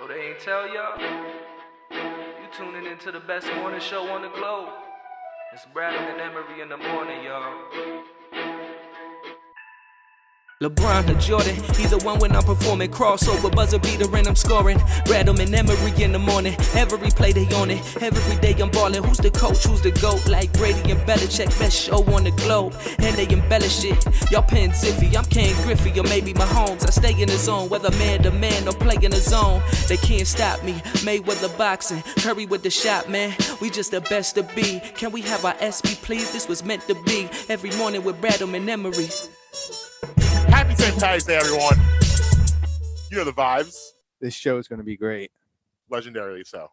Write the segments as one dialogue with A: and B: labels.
A: Oh, they ain't tell y'all? You tuning into the best morning show on the globe. It's Bradham and Emery in the morning, y'all. LeBron or Jordan, either one when I'm performing. Crossover, buzzer beater and I'm scoring. Bradham and Emery in the morning. Every play they on it. Every day I'm balling. Who's the coach? Who's the GOAT? Like Brady and Belichick, best show on the globe. And they embellish it. Y'all paying Ziffy, I'm Ken Griffey or maybe Mahomes. I stay in the zone, whether man to man or play in the zone. They can't stop me. Mayweather boxing, Curry with the shot, man. We just the best to be. Can we have our SB, please? This was meant to be. Every morning with Bradham and Emery.
B: Happy St. Patrick's Day, everyone. You know the vibes.
C: This show is going to be great.
B: Legendarily so.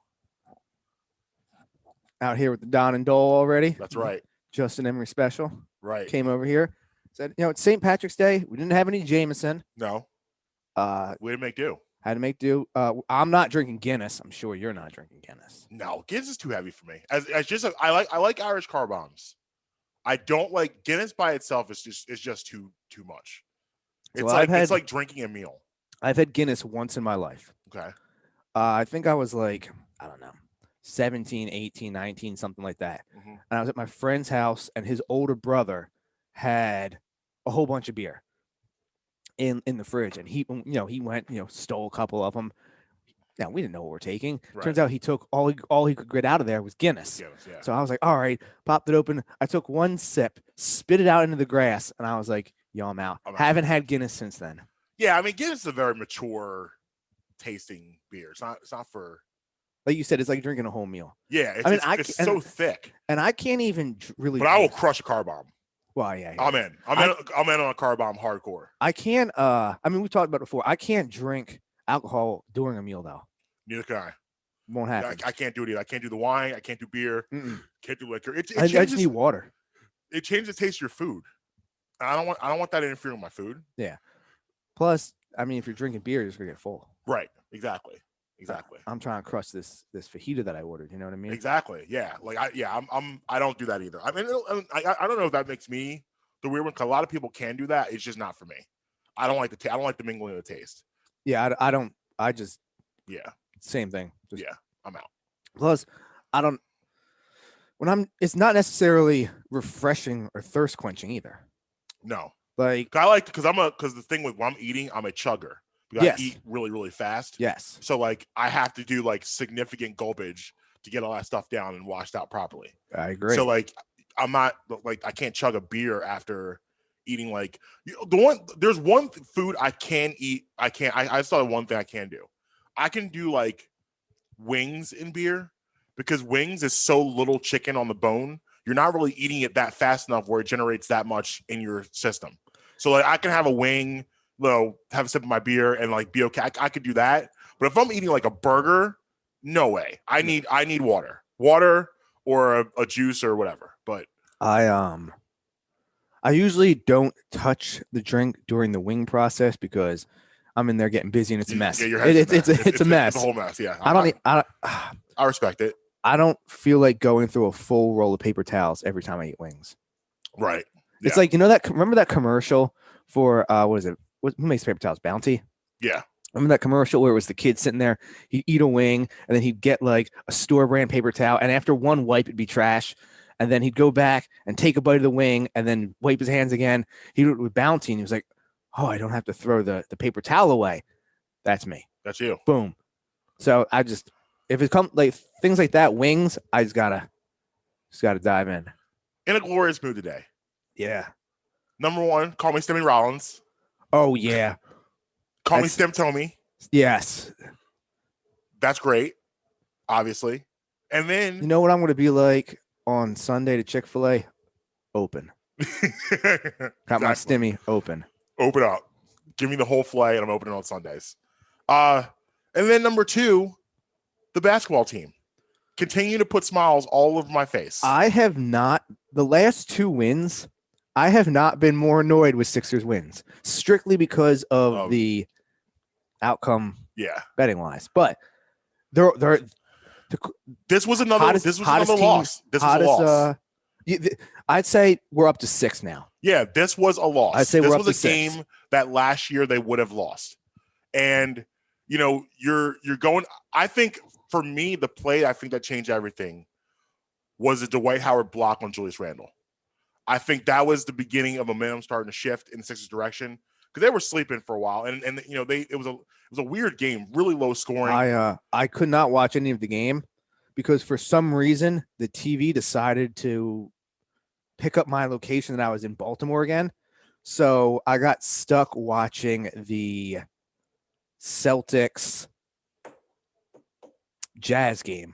C: Out here with the Don and Dole already.
B: That's right.
C: Justin Emery special.
B: Right.
C: Came over here. Said, it's St. Patrick's Day. We didn't have any Jameson.
B: No. We didn't make do.
C: Had to make do. I'm not drinking Guinness. I'm sure you're not drinking Guinness.
B: No, Guinness is too heavy for me. I like Irish car bombs. I don't like Guinness by itself. It's just too much. It's like drinking a meal.
C: I've had Guinness once in my life.
B: Okay.
C: I think I was like, I don't know, 17, 18, 19, something like that. Mm-hmm. And I was at my friend's house, and his older brother had a whole bunch of beer in the fridge. And he went, stole a couple of them. Now, we didn't know what we're taking. Right. Turns out he took all he could get out of there was Guinness. Yeah. So I was like, all right, popped it open. I took one sip, spit it out into the grass, and I was like, yo, I'm out. Haven't had Guinness since then.
B: Yeah, I mean, Guinness is a very mature tasting beer. It's not for,
C: like you said, it's like drinking a whole meal.
B: Yeah, it's so thick.
C: And I can't even really.
B: But I will crush a car bomb.
C: Well, yeah.
B: I'm in on a car bomb hardcore.
C: I can't. We talked about it before. I can't drink alcohol during a meal though.
B: Neither can I.
C: Won't happen.
B: I can't do it either. I can't do the wine. I can't do beer.
C: Mm-mm.
B: Can't do liquor.
C: I just need water.
B: It changes the taste of your food. I don't want that interfering with my food.
C: Yeah. Plus, I mean, if you're drinking beer, you're just gonna get full.
B: Right. Exactly.
C: I'm trying to crush this fajita that I ordered. You know what I mean?
B: Exactly. Yeah. I don't do that either. I mean, I don't know if that makes me the weird one. Cause a lot of people can do that. It's just not for me. I don't like I don't like the mingling of the taste.
C: Yeah. I don't. I just.
B: Yeah.
C: Same thing.
B: I'm out.
C: Plus, I don't. It's not necessarily refreshing or thirst quenching either.
B: No.
C: Like
B: because the thing with when I'm eating, I'm a chugger. Because I eat really, really fast.
C: Yes.
B: So like I have to do like significant gulpage to get all that stuff down and washed out properly.
C: I agree.
B: So like I'm not like I can't chug a beer after eating there's one food I can eat. I saw one thing I can do. I can do like wings in beer because wings is so little chicken on the bone. You're not really eating it that fast enough where it generates that much in your system. So like I can have a wing, have a sip of my beer and like be okay. I could do that. But if I'm eating like a burger, no way. I need water or a juice or whatever. But
C: I usually don't touch the drink during the wing process because I'm in there getting busy and it's a mess.
B: Yeah,
C: it's a mess.
B: It's a whole mess. Yeah.
C: I
B: respect it.
C: I don't feel like going through a full roll of paper towels every time I eat wings.
B: Right.
C: It's like, remember that commercial for, what is it? Who makes paper towels? Bounty?
B: Yeah.
C: Remember that commercial where it was the kid sitting there, he'd eat a wing and then he'd get like a store brand paper towel. And after one wipe, it'd be trash. And then he'd go back and take a bite of the wing and then wipe his hands again. He'd do it with Bounty and he was like, oh, I don't have to throw the paper towel away. That's me.
B: That's you.
C: Boom. So if it comes like things like that, wings, I just gotta dive in.
B: In a glorious mood today.
C: Yeah.
B: Number one, call me Stimmy Rollins.
C: Oh yeah.
B: Call me Stim Tommy.
C: Yes.
B: That's great. Obviously. And then
C: you know what I'm gonna be like on Sunday to Chick-fil-A? Open. Got my Stimmy open.
B: Open up. Give me the whole filet and I'm opening on Sundays. And then number two, the basketball team. Continue to put smiles all over my face.
C: I have not, the last two wins, I have not been more annoyed with Sixers wins, strictly because of the outcome betting wise. But
B: this was another loss. This was a loss.
C: I'd say we're up to 6 now.
B: Yeah, this was a loss.
C: I'd say
B: this
C: we're
B: was
C: up to
B: a game that last year they would have lost. And you're going. I think for me, the play I think that changed everything was the Dwight Howard block on Julius Randle. I think that was the beginning of momentum starting to shift in the Sixers' direction because they were sleeping for a while, and it was a weird game, really low scoring.
C: I could not watch any of the game because for some reason the TV decided to pick up my location that I was in Baltimore again, so I got stuck watching the Celtics Jazz game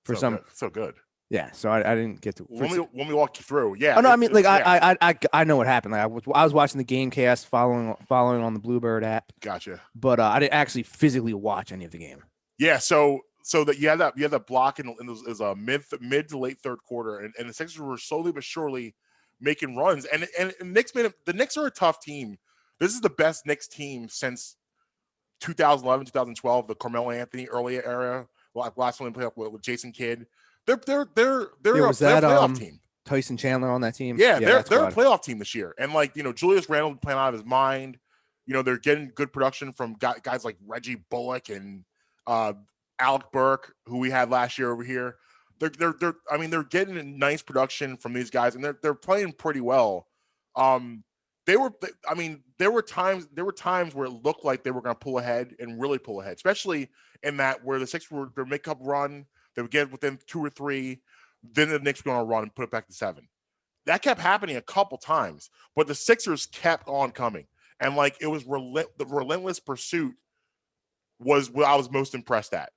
C: for
B: so good.
C: Yeah, so I didn't get to.
B: Let me walk you through. Yeah.
C: Oh no, I mean I know what happened. Like I was watching the GameCast, following on the Bluebird app.
B: Gotcha.
C: But I didn't actually physically watch any of the game.
B: Yeah, so that you had that block in a mid to late third quarter, and the Sixers were slowly but surely making runs. And the Knicks are a tough team. This is the best Knicks team since 2011, 2012, the Carmelo Anthony early era. Last one they played with Jason Kidd. They're a playoff team.
C: Tyson Chandler on that team.
B: Yeah, they're a playoff team this year. And Julius Randle playing out of his mind. They're getting good production from guys like Reggie Bullock and Alec Burke, who we had last year over here. They're getting nice production from these guys, and they're playing pretty well. There were times where it looked like they were going to pull ahead and really pull ahead, especially in that where the Sixers were their makeup run. They would get within 2 or 3, then the Knicks were going to run and put it back to 7. That kept happening a couple times, but the Sixers kept on coming. And it was the relentless pursuit was what I was most impressed at.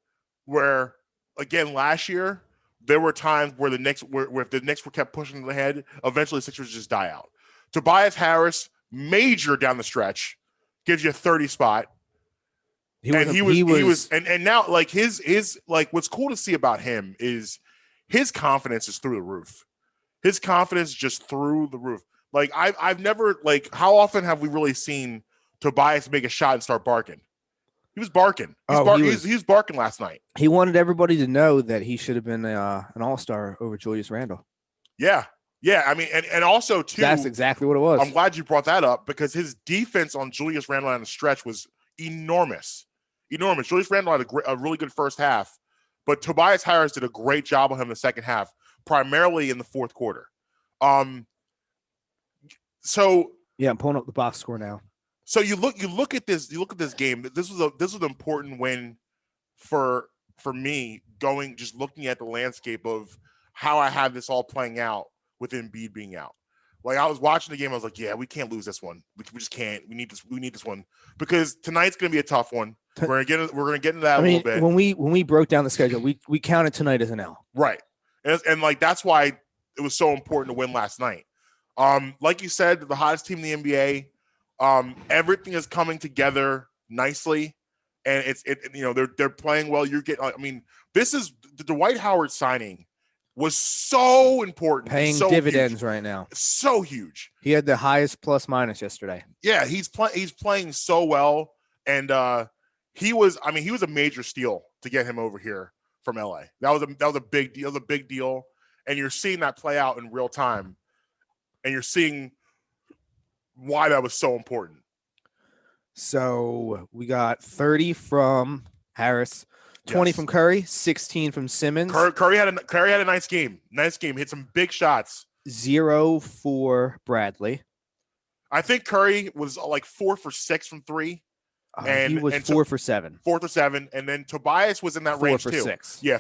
B: Where, again, last year, there were times where if the Knicks were kept pushing ahead, eventually the Sixers just die out. Tobias Harris, major down the stretch, gives you a 30 spot. He was now his what's cool to see about him is his confidence is through the roof. His confidence just through the roof. I've never how often have we really seen Tobias make a shot and start barking? He was barking. He was barking last night.
C: He wanted everybody to know that he should have been an all-star over Julius Randle.
B: Yeah. Yeah, I mean, and also too.
C: That's exactly what it was.
B: I'm glad you brought that up because his defense on Julius Randle on the stretch was enormous. Julius Randle had a really good first half, but Tobias Harris did a great job on him in the second half, primarily in the fourth quarter. So
C: yeah, I'm pulling up the box score now.
B: So you look at this game. This was an important win for me, just looking at the landscape of how I have this all playing out with Embiid being out. I was watching the game, I was like, yeah, we can't lose this one. We just can't. We need this one because tonight's gonna be a tough one. We're gonna get into that a little bit.
C: When we broke down the schedule, we counted tonight as an L.
B: Right. And that's why it was so important to win last night. Like you said, the hottest team in the NBA. Everything is coming together nicely, and they're playing well. This is the Dwight Howard signing was so important,
C: paying dividends right now.
B: So huge.
C: He had the highest plus minus yesterday.
B: Yeah, he's playing so well, and he was a major steal to get him over here from LA. That was a big deal. A big deal, and you're seeing that play out in real time, and you're seeing why that was so important.
C: So we got 30 from Harris, 20 from Curry, 16 from Simmons.
B: Curry had a nice game. Hit some big shots.
C: 0 for Bradley.
B: I think Curry was 4 for 6 from 3.
C: And he was 4 for 7.
B: 4 for 7, and then Tobias was in that range too.
C: 4 for 6.
B: Yeah,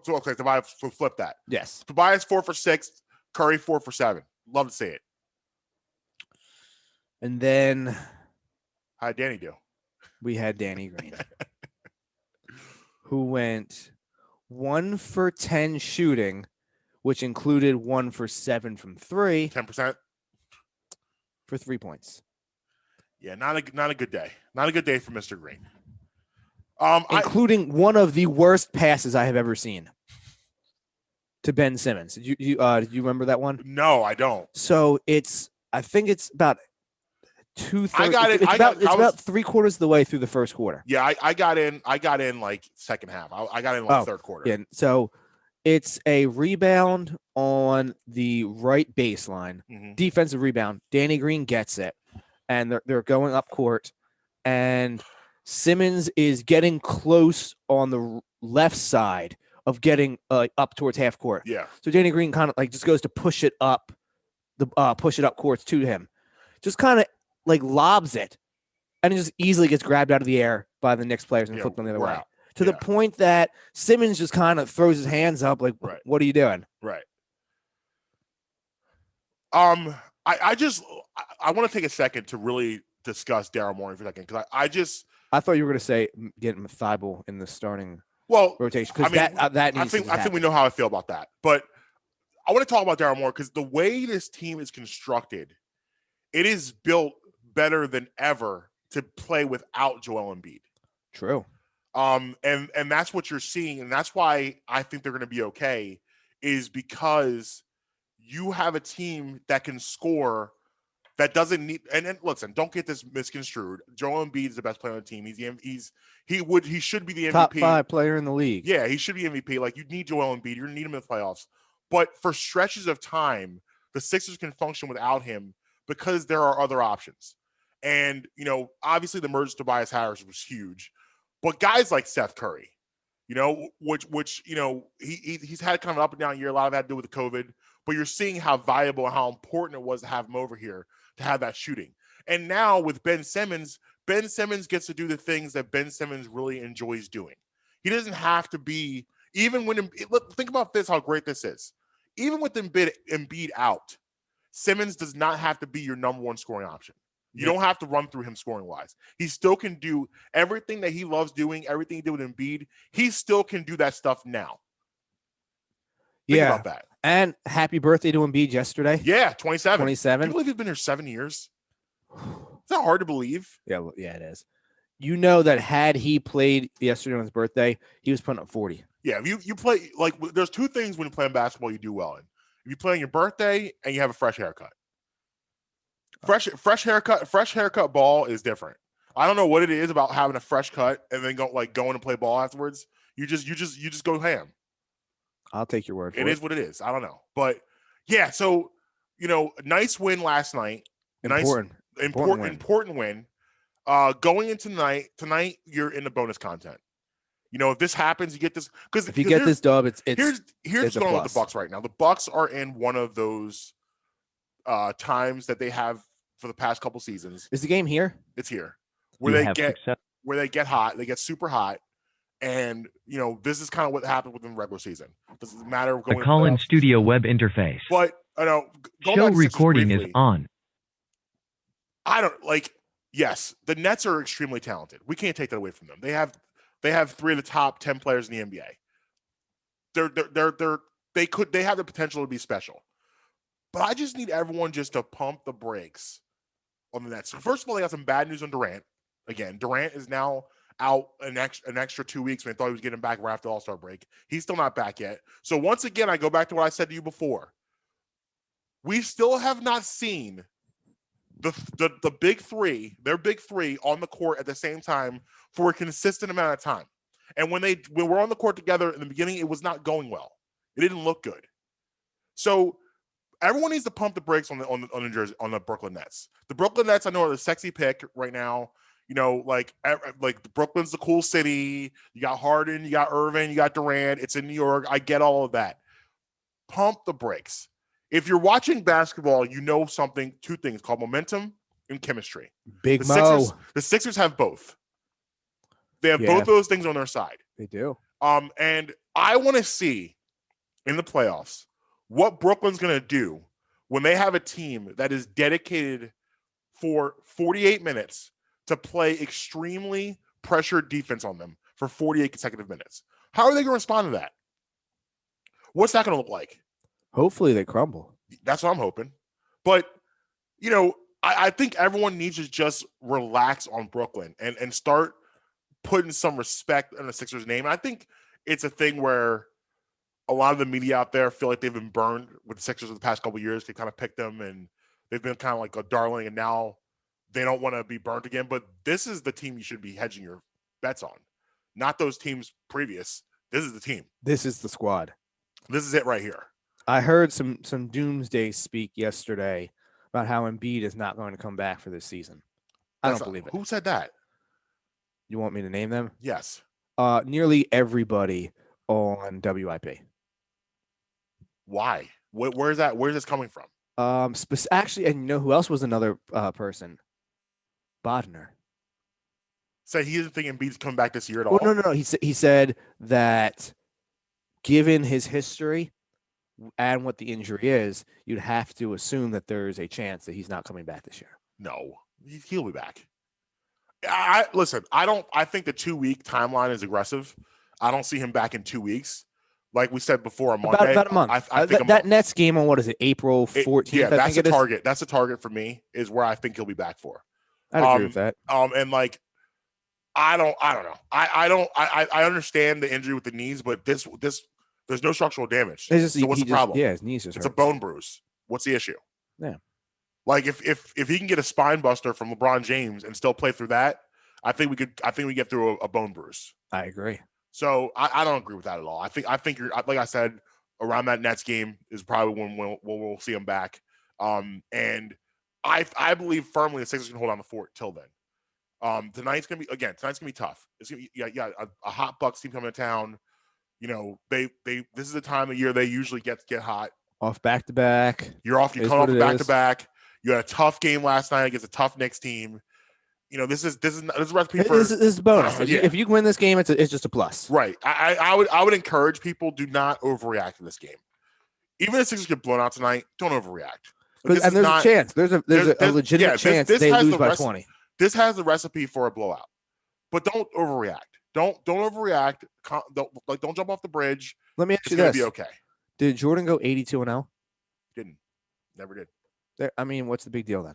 B: okay. Tobias flip that.
C: Yes.
B: Tobias 4 for 6. Curry 4 for 7. Love to see it.
C: And then
B: how'd Danny do?
C: We had Danny Green, who went 1 for 10 shooting, which included 1 for 7 from 3.
B: 10%
C: for 3 points.
B: Yeah, not a good day. Not a good day for Mr. Green.
C: Including one of the worst passes I have ever seen to Ben Simmons. Did you remember that one?
B: No, I don't.
C: So I think it's about 2/3. I got it. It's about 3/4 of the way through the first quarter.
B: Yeah, I got in second half. I got in third quarter.
C: Yeah. So it's a rebound on the right baseline, defensive rebound. Danny Green gets it, and they're going up court, and Simmons is getting close on the left side of getting up towards half court.
B: Yeah.
C: So Danny Green kind of like just goes to push it up courts to him. Just kind of like lobs it, and it just easily gets grabbed out of the air by the Knicks players and flipped on the other way.
B: Out.
C: To the point that Simmons just kind of throws his hands up like, what are you doing?
B: Right. I want to take a second to really discuss Daryl Morey for a second because I
C: thought you were going to say getting Thibault in the starting rotation because that needs
B: I think we know how I feel about that, but I want to talk about Daryl Morey because the way this team is constructed, it is built better than ever to play without Joel Embiid.
C: True.
B: And that's what you're seeing, and that's why I think they're going to be okay, is because you have a team that can score, that doesn't need. And listen, don't get this misconstrued. Joel Embiid is the best player on the team. He should be the MVP.
C: Top 5 player in the league.
B: Yeah, he should be MVP. Like, you need Joel Embiid. You're going to need him in the playoffs. But for stretches of time, the Sixers can function without him because there are other options. And, obviously the merger to Tobias Harris was huge. But guys like Seth Curry, which he's had kind of an up and down year. A lot of that had to do with the COVID. But you're seeing how valuable and how important it was to have him over here to have that shooting. And now with Ben Simmons gets to do the things that Ben Simmons really enjoys doing. He doesn't have to be, even when, think about this, how great this is. Even with Embiid out, Simmons does not have to be your number one scoring option. You don't have to run through him scoring wise. He still can do everything that he loves doing, everything he did with Embiid. He still can do that stuff now. Think about that.
C: And happy birthday to Embiid yesterday.
B: Yeah, 27.
C: 27.
B: Can you believe he's been here 7 years? Is that hard to believe?
C: Yeah, it is. You know that had he played yesterday on his birthday, he was putting up 40.
B: Yeah, if you play, like, there's two things when you're playing basketball you do well in. If you play on your birthday and you have a fresh haircut. Fresh haircut ball is different. I don't know what it is about having a fresh cut and then going and play ball afterwards. You just go ham.
C: I'll take your word for it.
B: It is what it is. I don't know. But yeah, so nice win last night. Important win. Going into tonight you're in the bonus content. If this happens, you get this, because
C: if you get this dub,
B: here's what's going on with the Bucks right now. The Bucks are in one of those times that they have for the past couple seasons.
C: Is the game here?
B: It's here, where they get hot. They get super hot, and this is kind of what happened within the regular season. It doesn't matter.
D: The Call-in Studio web interface.
B: But I know
D: show recording
B: briefly,
D: is on.
B: Yes, the Nets are extremely talented. We can't take that away from them. They have 3 of the top 10 players in the NBA. They have the potential to be special. But I just need everyone just to pump the brakes on the Nets. So first of all, they got some bad news on Durant. Again, Durant is now out an extra 2 weeks when I thought he was getting back right after the All-Star break. He's still not back yet. So once again, I go back to what I said to you before. We still have not seen the big three, their big three, on the court at the same time for a consistent amount of time. And when we're on the court together in the beginning, it was not going well. It didn't look good. So everyone needs to pump the brakes on the Brooklyn Nets. The Brooklyn Nets, I know, are the sexy pick right now. Like Brooklyn's the cool city. You got Harden, you got Irving, you got Durant. It's in New York. I get all of that. Pump the brakes. If you're watching basketball, two things called momentum and chemistry. The Sixers have both. They have both those things on their side.
C: They do.
B: And I want to see in the playoffs what Brooklyn's going to do when they have a team that is dedicated for 48 minutes to play extremely pressured defense on them for 48 consecutive minutes. How are they going to respond to that? What's that going to look like?
C: Hopefully they crumble.
B: That's what I'm hoping. But, I think everyone needs to just relax on Brooklyn and start putting some respect on the Sixers name. And I think it's a thing where a lot of the media out there feel like they've been burned with the Sixers for the past couple of years. They kind of picked them and they've been kind of like a darling, and now they don't want to be burnt again. But this is the team you should be hedging your bets on, not those teams previous. This is the team.
C: This is the squad.
B: This is it right here.
C: I heard some doomsday speak yesterday about how Embiid is not going to come back for this season. I don't believe it.
B: Who said that?
C: You want me to name them?
B: Yes.
C: Nearly everybody on WIP.
B: Why? Where's that? Where's this coming from?
C: Actually, and you know who else was another person? Bodner.
B: Said he doesn't think Embiid's coming back this year at all.
C: Well, no. He said that given his history and what the injury is, you'd have to assume that there's a chance that he's not coming back this year.
B: No, he'll be back. Listen. I think the 2-week timeline is aggressive. I don't see him back in 2 weeks. Like we said before, a month.
C: About a month.
B: I think
C: that Nets game on what is it, April 14th?
B: Yeah, that's the target.
C: Is?
B: That's the target for me. Is where I think he'll be back for.
C: I'd agree with that.
B: And like, I don't know. I understand the injury with the knees, but this there's no structural damage.
C: It's just,
B: so what's the problem?
C: Yeah, his knees just
B: It's
C: hurt.
B: a bone bruise. What's the issue?
C: Yeah.
B: Like if he can get a spine buster from LeBron James and still play through that, I think we get through a bone bruise.
C: I agree.
B: So I don't agree with that at all. I think you're, like I said, around that Nets game is probably when we'll see him back. And I believe firmly the Sixers can hold on the fort till then. Tonight's gonna be tough. It's gonna be a hot Bucks team coming to town. You know, they this is the time of year they usually get hot.
C: Off back to back.
B: You're off. You come off back to back. You had a tough game last night against a tough Knicks team. You know, this is a recipe for
C: this is a bonus.
B: Yeah.
C: If you win this game, it's just a plus.
B: Right. I would encourage people, do not overreact to this game. Even if Sixers get blown out tonight, don't overreact.
C: And there's a chance. There's a legitimate chance they lose by 20.
B: This has the recipe for a blowout, but don't overreact. Don't overreact. Don't jump off the bridge.
C: Let me ask you
B: this.
C: It's
B: gonna be okay.
C: Did Jordan go 82-0?
B: Didn't. Never did.
C: I mean, what's the big deal then?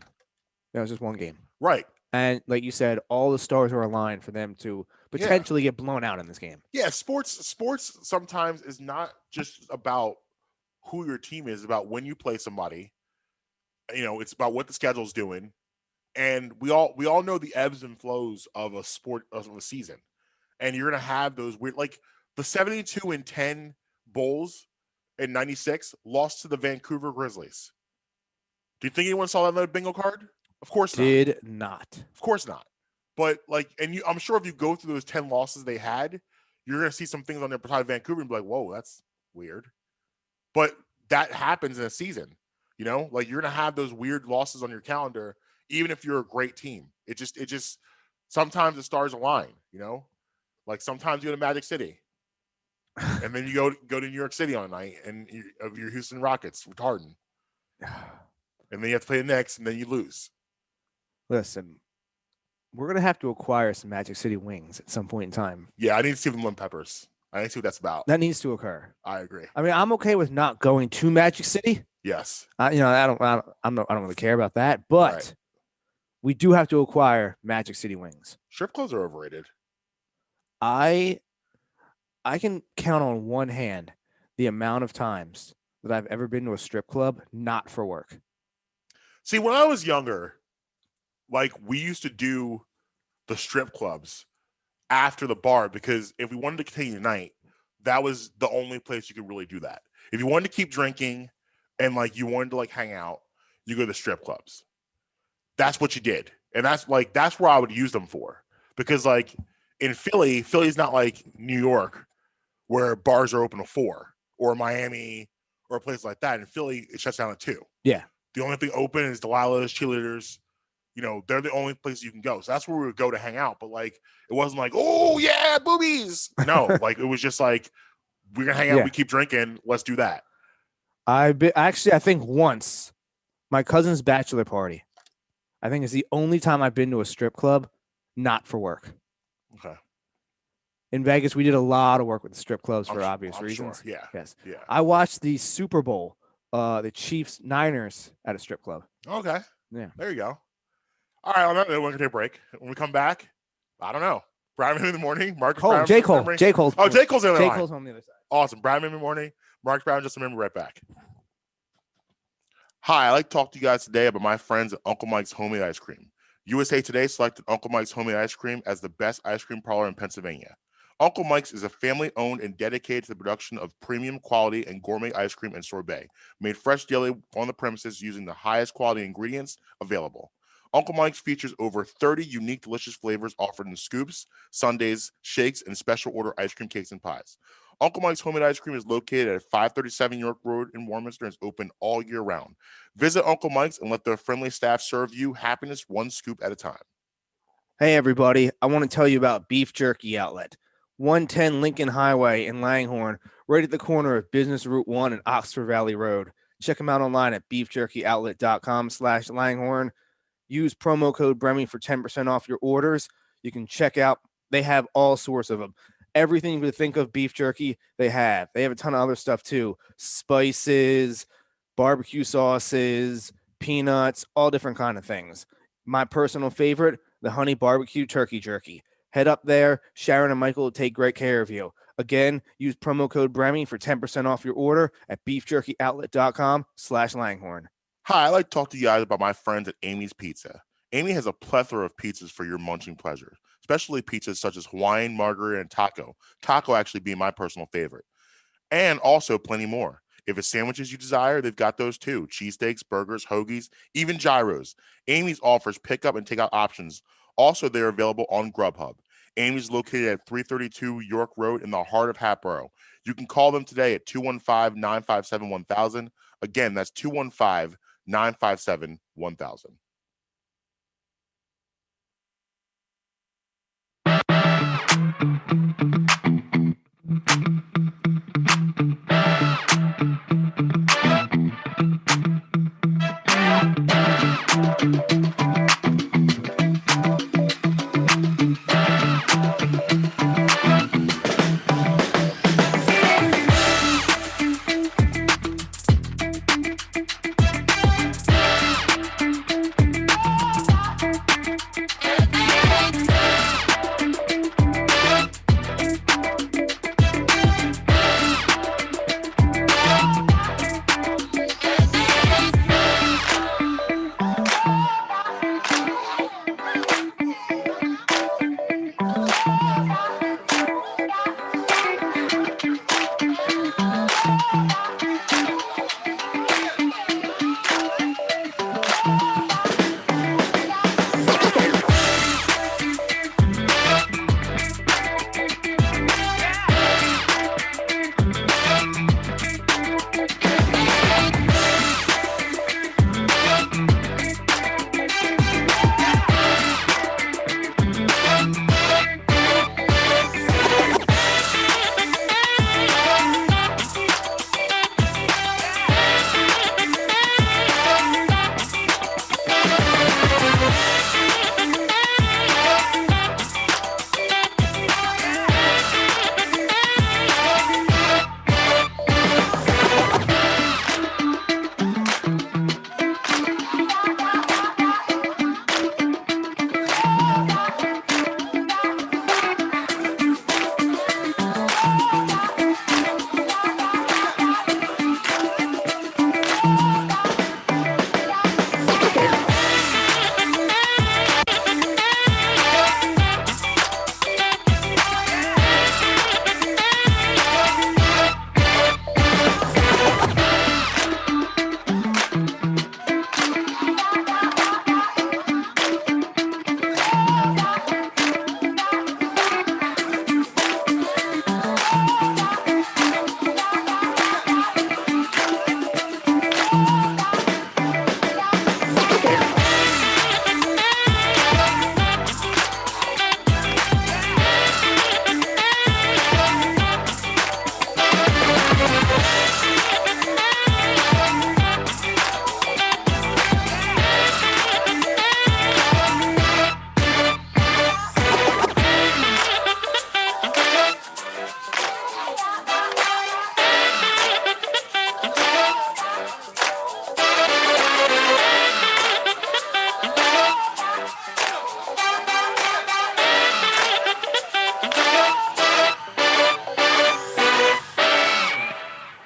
C: That was just one game.
B: Right.
C: And like you said, all the stars are aligned for them to potentially get blown out in this game.
B: Yeah, sports sometimes is not just about who your team is, it's about when you play somebody. You know, it's about what the schedule's doing. And we all know the ebbs and flows of a sport of a season. And you're gonna have those weird, like the 72-10 Bulls in '96 lost to the Vancouver Grizzlies. Do you think anyone saw that on the bingo card? Of course not.
C: Did not.
B: Of course not. But like, and I'm sure if you go through those 10 losses they had, you're gonna see some things on their side of Vancouver and be like, whoa, that's weird. But that happens in a season, you know, like you're gonna have those weird losses on your calendar, even if you're a great team. It just sometimes the stars align, you know, like sometimes you go to Magic City, and then you go to New York City on a night, and your Houston Rockets with Harden, and then you have to play the Knicks, and then you lose.
C: Listen, we're gonna have to acquire some Magic City wings at some point in time.
B: Yeah, I need to see them lemon peppers. I need to see what that's about.
C: That needs to occur.
B: I agree.
C: I mean, I'm okay with not going to Magic City.
B: Yes.
C: I don't really care about that, but
B: Right.
C: we do have to acquire Magic City wings.
B: Strip clubs are overrated.
C: I can count on one hand the amount of times that I've ever been to a strip club not for work.
B: See, when I was younger, like we used to do the strip clubs after the bar because if we wanted to continue the night, that was the only place you could really do that. If you wanted to keep drinking and like you wanted to like hang out, you go to the strip clubs. That's what you did. And that's where I would use them for. Because like in Philly's not like New York where bars are open to 4 or Miami or a place like that. In Philly, it shuts down at 2.
C: Yeah.
B: The only thing open is Delilah's, cheerleaders. You know, they're the only places you can go. So that's where we would go to hang out. But like, it wasn't like, oh yeah, boobies. No, like it was just like, we're gonna hang out, we keep drinking, let's do that.
C: I think once my cousin's bachelor party, I think is the only time I've been to a strip club, not for work.
B: Okay.
C: In Vegas, we did a lot of work with the strip clubs for obvious reasons.
B: Sure. Yeah.
C: Yes.
B: Yeah.
C: I watched the Super Bowl, the Chiefs Niners at a strip club.
B: Okay.
C: Yeah.
B: There you go. All right, on that note, we're gonna take a break. When we come back, I don't know. Brian in the morning, Marcus Brown.
C: J. Cole. J. Cole.
B: Oh, J. Cole's on the
C: J.
B: line.
C: Cole's on the other side.
B: Awesome. Brian in the morning, Marcus Brown, just remember right back. Hi, I'd like to talk to you guys today about my friends at Uncle Mike's Homemade Ice Cream. USA Today selected Uncle Mike's Homemade Ice Cream as the best ice cream parlor in Pennsylvania. Uncle Mike's is a family-owned and dedicated to the production of premium quality and gourmet ice cream and sorbet, made fresh daily on the premises using the highest quality ingredients available. Uncle Mike's features over 30 unique, delicious flavors offered in scoops, sundaes, shakes, and special order ice cream cakes and pies. Uncle Mike's homemade ice cream is located at 537 York Road in Warminster and is open all year round. Visit Uncle Mike's and let their friendly staff serve you happiness one scoop at a time.
C: Hey, everybody. I want to tell you about Beef Jerky Outlet. 110 Lincoln Highway in Langhorne, right at the corner of Business Route 1 and Oxford Valley Road. Check them out online at beefjerkyoutlet.com/Langhorne. Use promo code Bremy for 10% off your orders. You can check out, they have all sorts of them. Everything you could think of beef jerky, they have. They have a ton of other stuff too. Spices, barbecue sauces, peanuts, all different kind of things. My personal favorite, the honey barbecue turkey jerky. Head up there. Sharon and Michael will take great care of you. Again, use promo code Bremy for 10% off your order at beefjerkyoutlet.com/Langhorne.
B: Hi, I'd like to talk to you guys about my friends at Amy's Pizza. Amy has a plethora of pizzas for your munching pleasure, especially pizzas such as Hawaiian, margarita, and taco. Taco actually being my personal favorite. And also plenty more. If it's sandwiches you desire, they've got those too. Cheesesteaks, burgers, hoagies, even gyros. Amy's offers pickup and takeout options. Also, they're available on Grubhub. Amy's located at 332 York Road in the heart of Hatboro. You can call them today at 215-957-1000. Again, that's 215-957-1000.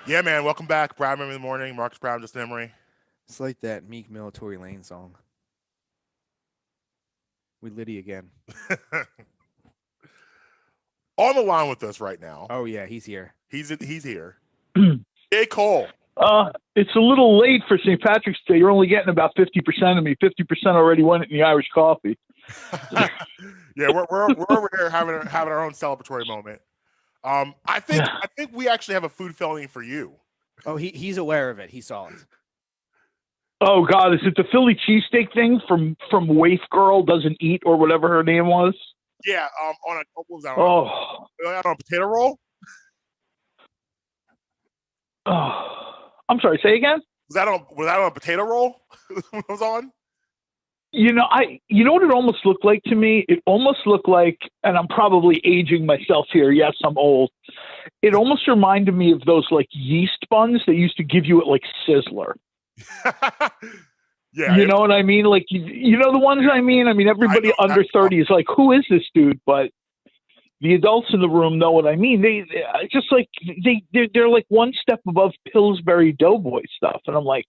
B: Yeah, man. Welcome back. Brown in the morning. Marcus Brown, Justin Emery.
C: It's like that Meek Mill Tory Lane song. We Liddy again.
B: On the line with us right now.
C: Oh yeah, he's here.
B: He's here. J. Cole.
E: It's a little late for St. Patrick's Day. You're only getting about 50% of me. 50% already went in the Irish coffee.
B: Yeah, we're over here having our own celebratory moment. I think we actually have a food felony for you.
C: Oh, he's aware of it. He saw it.
E: Oh God, is it the Philly cheesesteak thing from Waif Girl Doesn't Eat or whatever her name was?
B: Yeah, on a what was that?
E: On
B: On a potato roll?
E: Oh, I'm sorry. Say again.
B: Was that on a potato roll? It was on.
E: You know what it almost looked like to me? It almost looked like, and I'm probably aging myself here. Yes, I'm old. It almost reminded me of those like yeast buns they used to give you at like Sizzler.
B: Yeah,
E: you know what I mean? Like you know the ones I mean. I mean everybody under 30 is like, who is this dude? But the adults in the room know what I mean. They just like they're like one step above Pillsbury Doughboy stuff, and I'm like.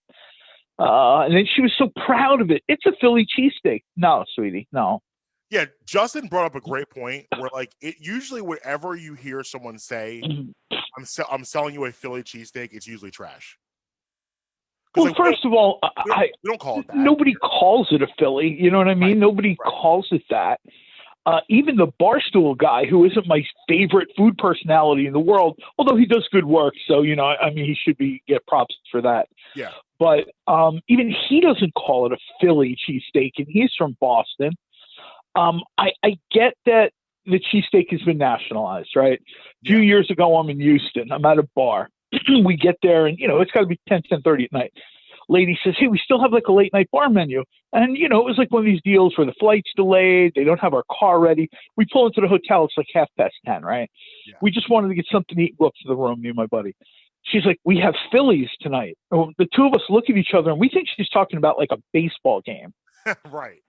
E: And then she was so proud of it. It's a Philly cheesesteak. No, sweetie, no.
B: Yeah, Justin brought up a great point where like it usually whenever you hear someone say I'm selling you a Philly cheesesteak, it's usually trash.
E: Well,
B: like,
E: first of all,
B: we don't call it that.
E: Nobody calls it a Philly. You know what I mean?
B: Right.
E: Nobody calls it that. Even the Barstool guy, who isn't my favorite food personality in the world, although he does good work, so you know, I mean, he should get props for that.
B: Yeah.
E: But even he doesn't call it a Philly cheesesteak, and he's from Boston. I get that the cheesesteak has been nationalized, right? A few years ago, I'm in Houston. I'm at a bar. We get there, and, you know, it's got to be 10:30 at night. Lady says, hey, we still have like a late night bar menu. And, you know, it was like one of these deals where the flight's delayed. They don't have our car ready. We pull into the hotel. It's like 10:30, right? Yeah. We just wanted to get something to eat. Go up to the room, me and my buddy. She's like, we have Phillies tonight. The two of us look at each other, and we think she's talking about like a baseball game.
B: Right.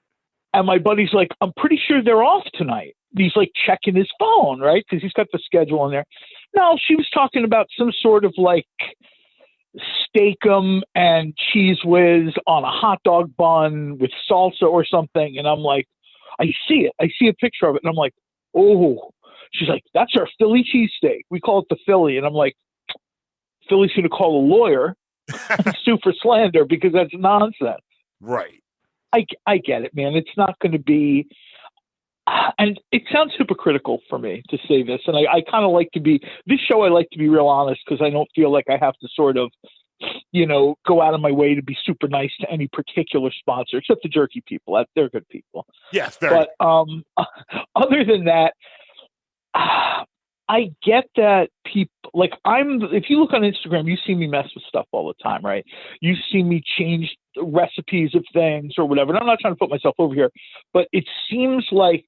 E: And my buddy's like, I'm pretty sure they're off tonight. He's like checking his phone, right? Because he's got the schedule in there. No, she was talking about some sort of like steak-em and cheese whiz on a hot dog bun with salsa or something. And I'm like, I see it. I see a picture of it. And I'm like, oh. She's like, that's our Philly cheesesteak. We call it the Philly. And I'm like, Philly's going to call a lawyer and sue for slander because that's nonsense.
B: Right.
E: I get it, man. It's not going to be, and it sounds hypocritical for me to say this. And I kind of like to be, this show I like to be real honest because I don't feel like I have to sort of, you know, go out of my way to be super nice to any particular sponsor, except the jerky people. They're good people.
B: Yes.
E: But other than that, I get that people like if you look on Instagram, you see me mess with stuff all the time, right? You see me change recipes of things or whatever. And I'm not trying to put myself over here, but it seems like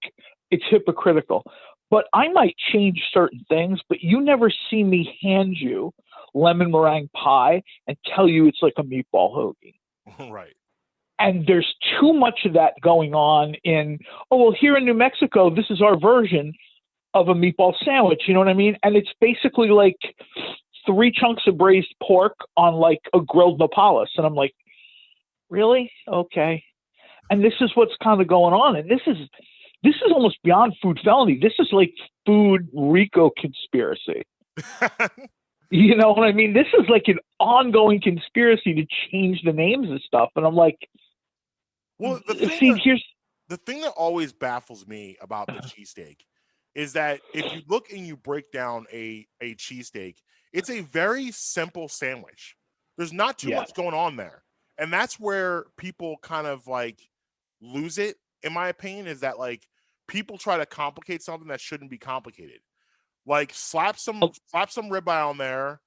E: it's hypocritical. But I might change certain things, but you never see me hand you lemon meringue pie and tell you it's like a meatball hoagie.
B: Right.
E: And there's too much of that going on here in New Mexico, this is our version of a meatball sandwich, you know what I mean? And it's basically like 3 chunks of braised pork on like a grilled nopales. And I'm like, really? Okay. And this is what's kind of going on. And this is almost beyond food felony. This is like food RICO conspiracy. You know what I mean? This is like an ongoing conspiracy to change the names of stuff. And I'm like,
B: well, the thing that always baffles me about the cheesesteak is that if you look and you break down a cheesesteak, it's a very simple sandwich. There's not too much going on there. And that's where people kind of like lose it, in my opinion, is that like people try to complicate something that shouldn't be complicated. Like slap some ribeye on there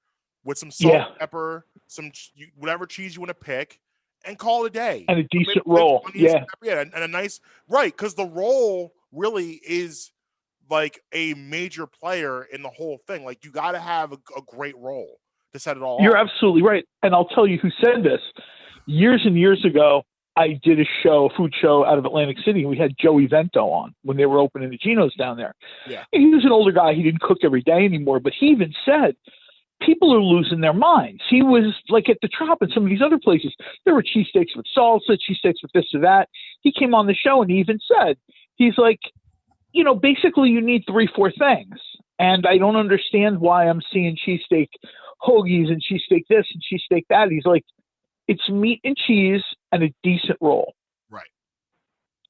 B: with some salt, and pepper, some whatever cheese you want to pick, and call it a day.
E: And a decent roll.
B: And a nice, right, because the roll really is like a major player in the whole thing. Like you got to have a great roll to set it all
E: You're
B: off.
E: absolutely right. And I'll tell you who said this. Years and years ago, I did a food show out of Atlantic City, and we had Joey Vento on when they were opening the Geno's down there.
B: Yeah.
E: And he was an older guy. He didn't cook every day anymore, but he even said, people are losing their minds. He was like at the Trop and some of these other places. There were cheesesteaks with salsa, cheesesteaks with this or that. He came on the show and he even said, he's like, you know, basically you need 3-4 things. And I don't understand why I'm seeing cheesesteak hoagies and cheesesteak this and cheesesteak that. He's like, it's meat and cheese and a decent roll.
B: Right.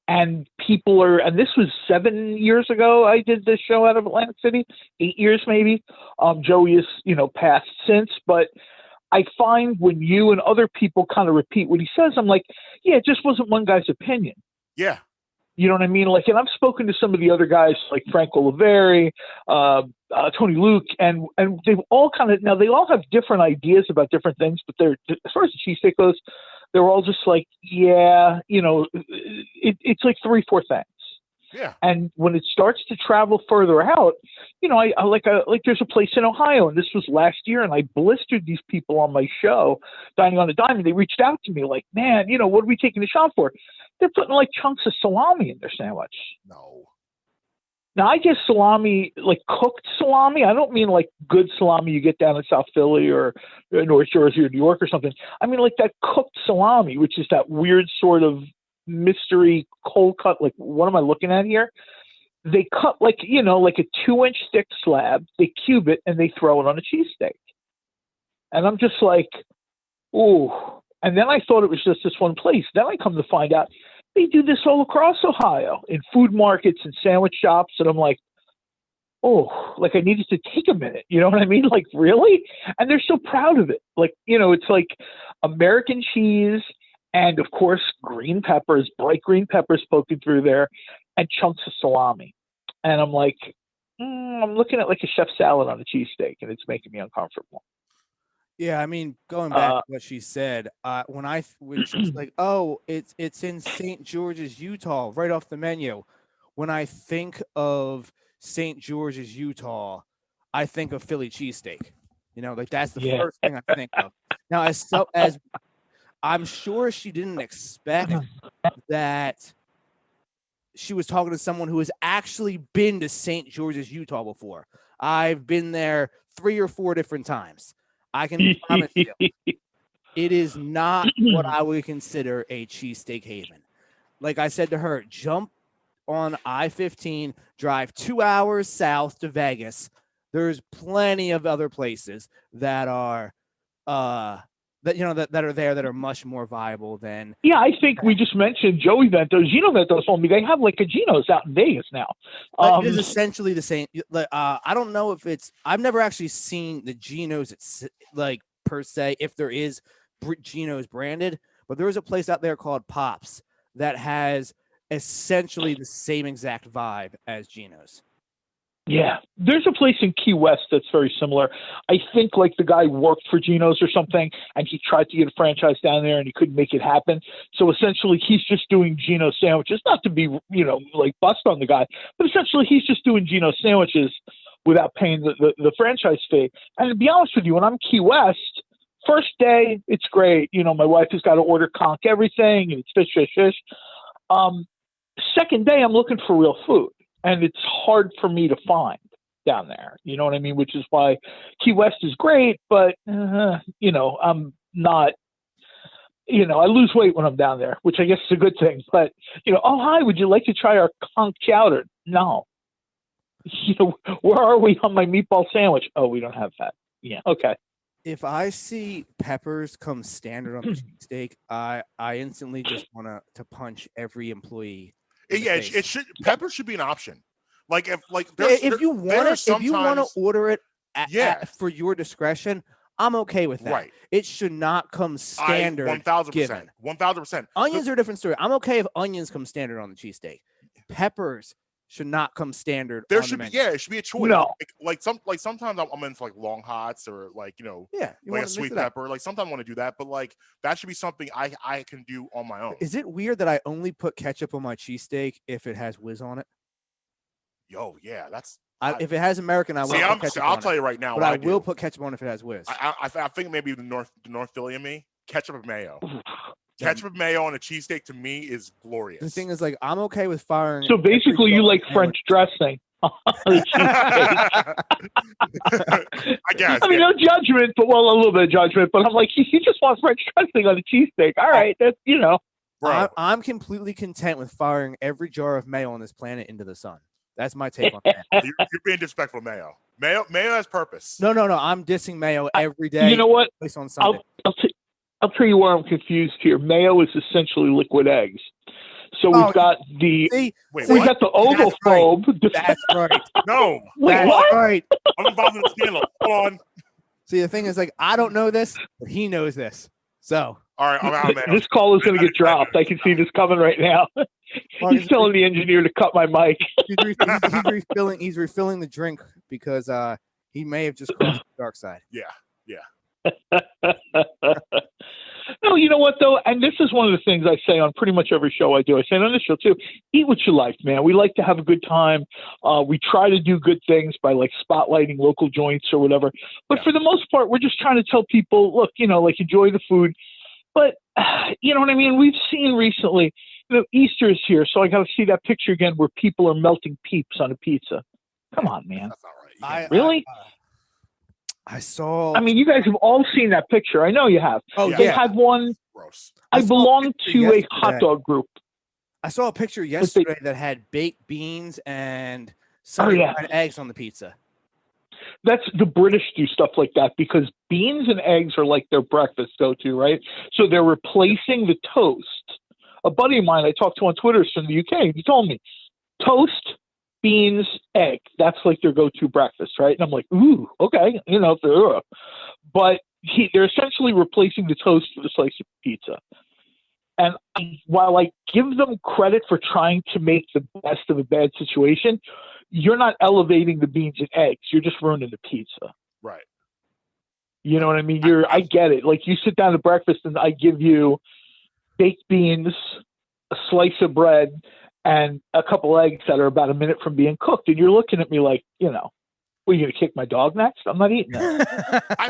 E: And people are, and this was 7 years ago. I did this show out of Atlantic City, 8 years maybe. Joey is, passed since, but I find when you and other people kind of repeat what he says, I'm like, yeah, it just wasn't one guy's opinion.
B: Yeah.
E: You know what I mean? Like, and I've spoken to some of the other guys like Frank Oliveri, Tony Luke, and they've all now they all have different ideas about different things, but they're, as far as the cheesesteak goes, they're all just like, yeah, it's like 3-4 things.
B: Yeah.
E: And when it starts to travel further out, I like there's a place in Ohio, and this was last year, and I blistered these people on my show, Dining on a Dime, and they reached out to me like, man, what are we taking the shot for? They're putting like chunks of salami in their sandwich.
B: No.
E: Now, I guess salami, like cooked salami, I don't mean like good salami you get down in South Philly or North Jersey or New York or something. I mean like that cooked salami, which is that weird sort of mystery cold cut. Like, what am I looking at here? They cut like a 2-inch thick slab, they cube it, and they throw it on a cheesesteak. And I'm just like, ooh. And then I thought it was just this one place. Then I come to find out they do this all across Ohio in food markets and sandwich shops. And I'm like, oh, like I needed to take a minute. You know what I mean? Like, really? And they're so proud of it. Like, it's like American cheese and, of course, green peppers, bright green peppers poking through there, and chunks of salami. And I'm like, I'm looking at like a chef salad on a cheesesteak, and it's making me uncomfortable.
C: Yeah, I mean, going back to what she said, when she's like, "Oh, it's in St. George's, Utah, right off the menu." When I think of St. George's, Utah, I think of Philly cheesesteak. Like that's the first thing I think of. Now, as I'm sure she didn't expect that she was talking to someone who has actually been to St. George's, Utah before. I've been there 3 or 4 different times. I can promise you, it is not what I would consider a cheesesteak haven. Like I said to her, jump on I-15, drive 2 hours south to Vegas. There's plenty of other places that are that are there that are much more viable than.
E: Yeah, I think we just mentioned Joey Vento. Gino Vento told me they have like a Gino's out in Vegas now.
C: It is essentially the same. I don't know if it's. I've never actually seen the Gino's like per se. If there is Gino's branded, but there is a place out there called Pops that has essentially the same exact vibe as Gino's.
E: Yeah, there's a place in Key West that's very similar. I think like the guy worked for Gino's or something, and he tried to get a franchise down there, and he couldn't make it happen. So essentially, he's just doing Gino's sandwiches, not to be, like bust on the guy, but essentially he's just doing Gino's sandwiches without paying the franchise fee. And to be honest with you, when I'm Key West, first day, it's great. My wife has got to order conch everything, and it's fish. Second day, I'm looking for real food. And it's hard for me to find down there, you know what I mean? Which is why Key West is great, but, I'm not, I lose weight when I'm down there, which I guess is a good thing. But, oh, hi, would you like to try our conch chowder? No. Where are we on my meatball sandwich? Oh, we don't have that. Yeah, okay.
C: If I see peppers come standard on the cheesesteak, I instantly just want to punch every employee.
B: Yeah, it should. Pepper should be an option. Like
C: if you want to order it for your discretion, I'm okay with that. Right. It should not come standard.
B: 1,000%. 1,000%.
C: Onions are a different story. I'm okay if onions come standard on the cheesesteak. Peppers should not come standard.
B: There should be, it should be a choice.
E: No.
B: Sometimes I'm into like long hots or like like a sweet pepper. Like sometimes I want to do that, but like that should be something I can do on my own.
C: Is it weird that I only put ketchup on my cheesesteak if it has whiz on it?
B: Yo, yeah, that's.
C: If it has American, I won't.
B: I'll tell you right now,
C: but I will put ketchup on if it has whiz.
B: I think maybe the North Philly in me, ketchup and mayo. Ketchup and mayo on a cheesesteak to me is glorious.
C: The thing is, like, I'm okay with firing.
E: So basically, you like French dressing. I
B: guess.
E: I mean, no judgment, but a little bit of judgment. But I'm like, you just want French dressing on a cheesesteak. All right, that's
B: Bro.
C: I'm completely content with firing every jar of mayo on this planet into the sun. That's my take on that.
B: You're being disrespectful, mayo. Mayo has purpose.
C: No. I'm dissing mayo every day.
E: You know what?
C: At least on Sunday.
E: I'll tell you where I'm confused here. Mayo is essentially liquid eggs. So we've got
C: See,
B: Wait,
E: we
B: what?
E: got the ovophobe.
C: That's right.
B: No.
E: Wait,
C: That's
E: what?
C: right.
B: I'm involved in a scandal. Hold on.
C: See, the thing is, like, I don't know this, but he knows this. So,
B: All right, I'm out, man.
E: This call is going to get dropped. I can see this coming right now. He's telling the engineer to cut my mic.
C: he's refilling the drink because he may have just crossed the dark side.
B: Yeah.
E: No, you know what though, and this is one of the things I say on pretty much every show I do. I say it on this show too. Eat what you like, man. We like to have a good time. We try to do good things by like spotlighting local joints or whatever. But for the most part, we're just trying to tell people, look, like enjoy the food. But you know what I mean? We've seen recently, Easter is here, so I got to see that picture again where people are melting peeps on a pizza. Come on, man.
B: That's not right.
E: Really?
C: I saw.
E: I mean, you guys have all seen that picture. I know you have.
C: Oh,
E: They
C: yeah.
E: had one.
B: Gross.
E: I
C: saw a
E: belong
C: picture
E: to a
C: yesterday.
E: hot dog group.
C: I saw a picture yesterday that had baked beans and fried eggs on the pizza.
E: That's the British do stuff like that because beans and eggs are like their breakfast go-to, right? So they're replacing the toast. A buddy of mine I talked to on Twitter is from the UK. He told me toast, beans, egg. That's like their go-to breakfast, right? And I'm like, ooh, okay, but they're essentially replacing the toast for the slice of pizza. And while I give them credit for trying to make the best of a bad situation, you're not elevating the beans and eggs. You're just ruining the pizza.
B: Right.
E: You know what I mean? I get it. Like you sit down to breakfast and I give you baked beans, a slice of bread, and a couple eggs that are about a minute from being cooked. And you're looking at me like, what are you going to kick my dog next? I'm not eating that.
B: I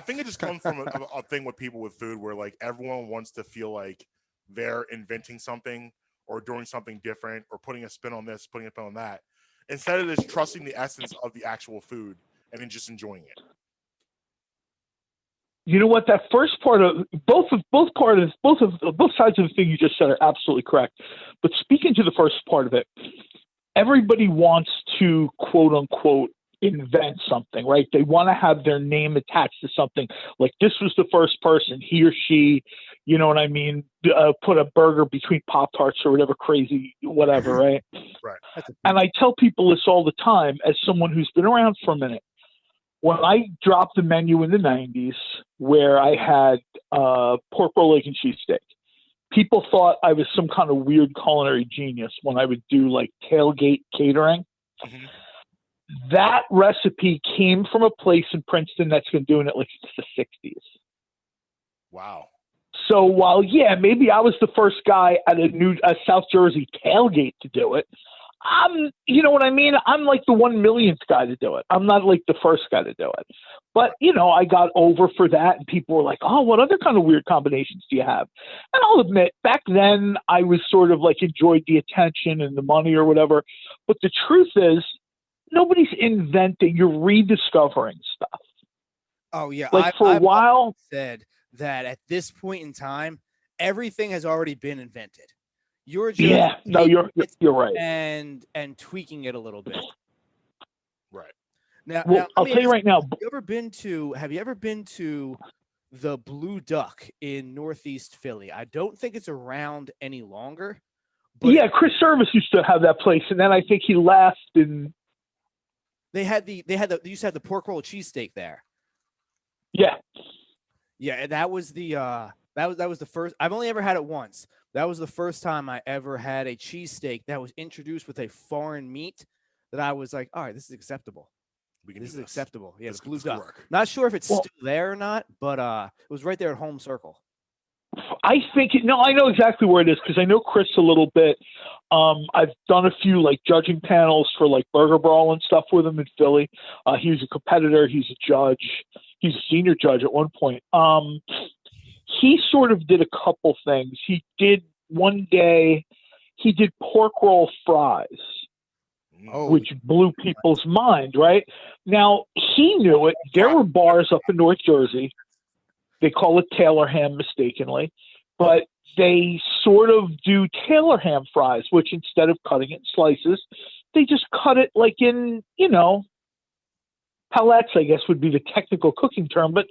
B: think it just comes from a thing with people with food where like everyone wants to feel like they're inventing something or doing something different or putting a spin on this, putting a spin on that, instead of just trusting the essence of the actual food and then just enjoying it.
E: You know what? That first part of both sides of the thing you just said are absolutely correct. But speaking to the first part of it, everybody wants to quote unquote invent something, right? They want to have their name attached to something. Like this was the first person, he or she, you know what I mean? Put a burger between Pop-Tarts or whatever crazy, whatever, right?
B: Right.
E: And I tell people this all the time as someone who's been around for a minute. When I dropped the menu in the 90s where I had pork roll, egg, and cheesesteak, people thought I was some kind of weird culinary genius when I would do like tailgate catering.
B: Mm-hmm.
E: That recipe came from a place in Princeton that's been doing it like since the 60s.
B: Wow.
E: So while, maybe I was the first guy at a South Jersey tailgate to do it, you know what I mean? I'm like the 1 millionth guy to do it. I'm not like the first guy to do it. But, I got over for that and people were like, oh, what other kind of weird combinations do you have? And I'll admit, back then I was sort of like enjoyed the attention and the money or whatever. But the truth is, nobody's inventing. You're rediscovering stuff.
C: Oh, yeah.
E: Like for a while.
C: Said that at this point in time, everything has already been invented. You're just
E: you're right.
C: And tweaking it a little bit.
B: Right.
C: Now,
E: I'll tell you right now.
C: Have you ever been to the Blue Duck in Northeast Philly? I don't think it's around any longer. But
E: Chris Service used to have that place, and then I think he left. And
C: they used to have the pork roll cheesesteak there.
E: Yeah.
C: Yeah, that was the that was the first. I've only ever had it once. That was the first time I ever had a cheesesteak that was introduced with a foreign meat that I was like, all right, this is acceptable. This is acceptable. Yeah, the Blue Duck. Not sure if it's still there or not, but it was right there at Home Circle.
E: I know exactly where it is because I know Chris a little bit. I've done a few like judging panels for like Burger Brawl and stuff with him in Philly. He was a competitor. He's a judge. He's a senior judge at one point. He sort of did a couple things. He did one day, he did pork roll fries, which blew people's mind, right? Now, he knew it. There were bars up in North Jersey. They call it Taylor ham mistakenly, but they sort of do Taylor ham fries, which instead of cutting it in slices, they just cut it like in, palettes, I guess would be the technical cooking term, but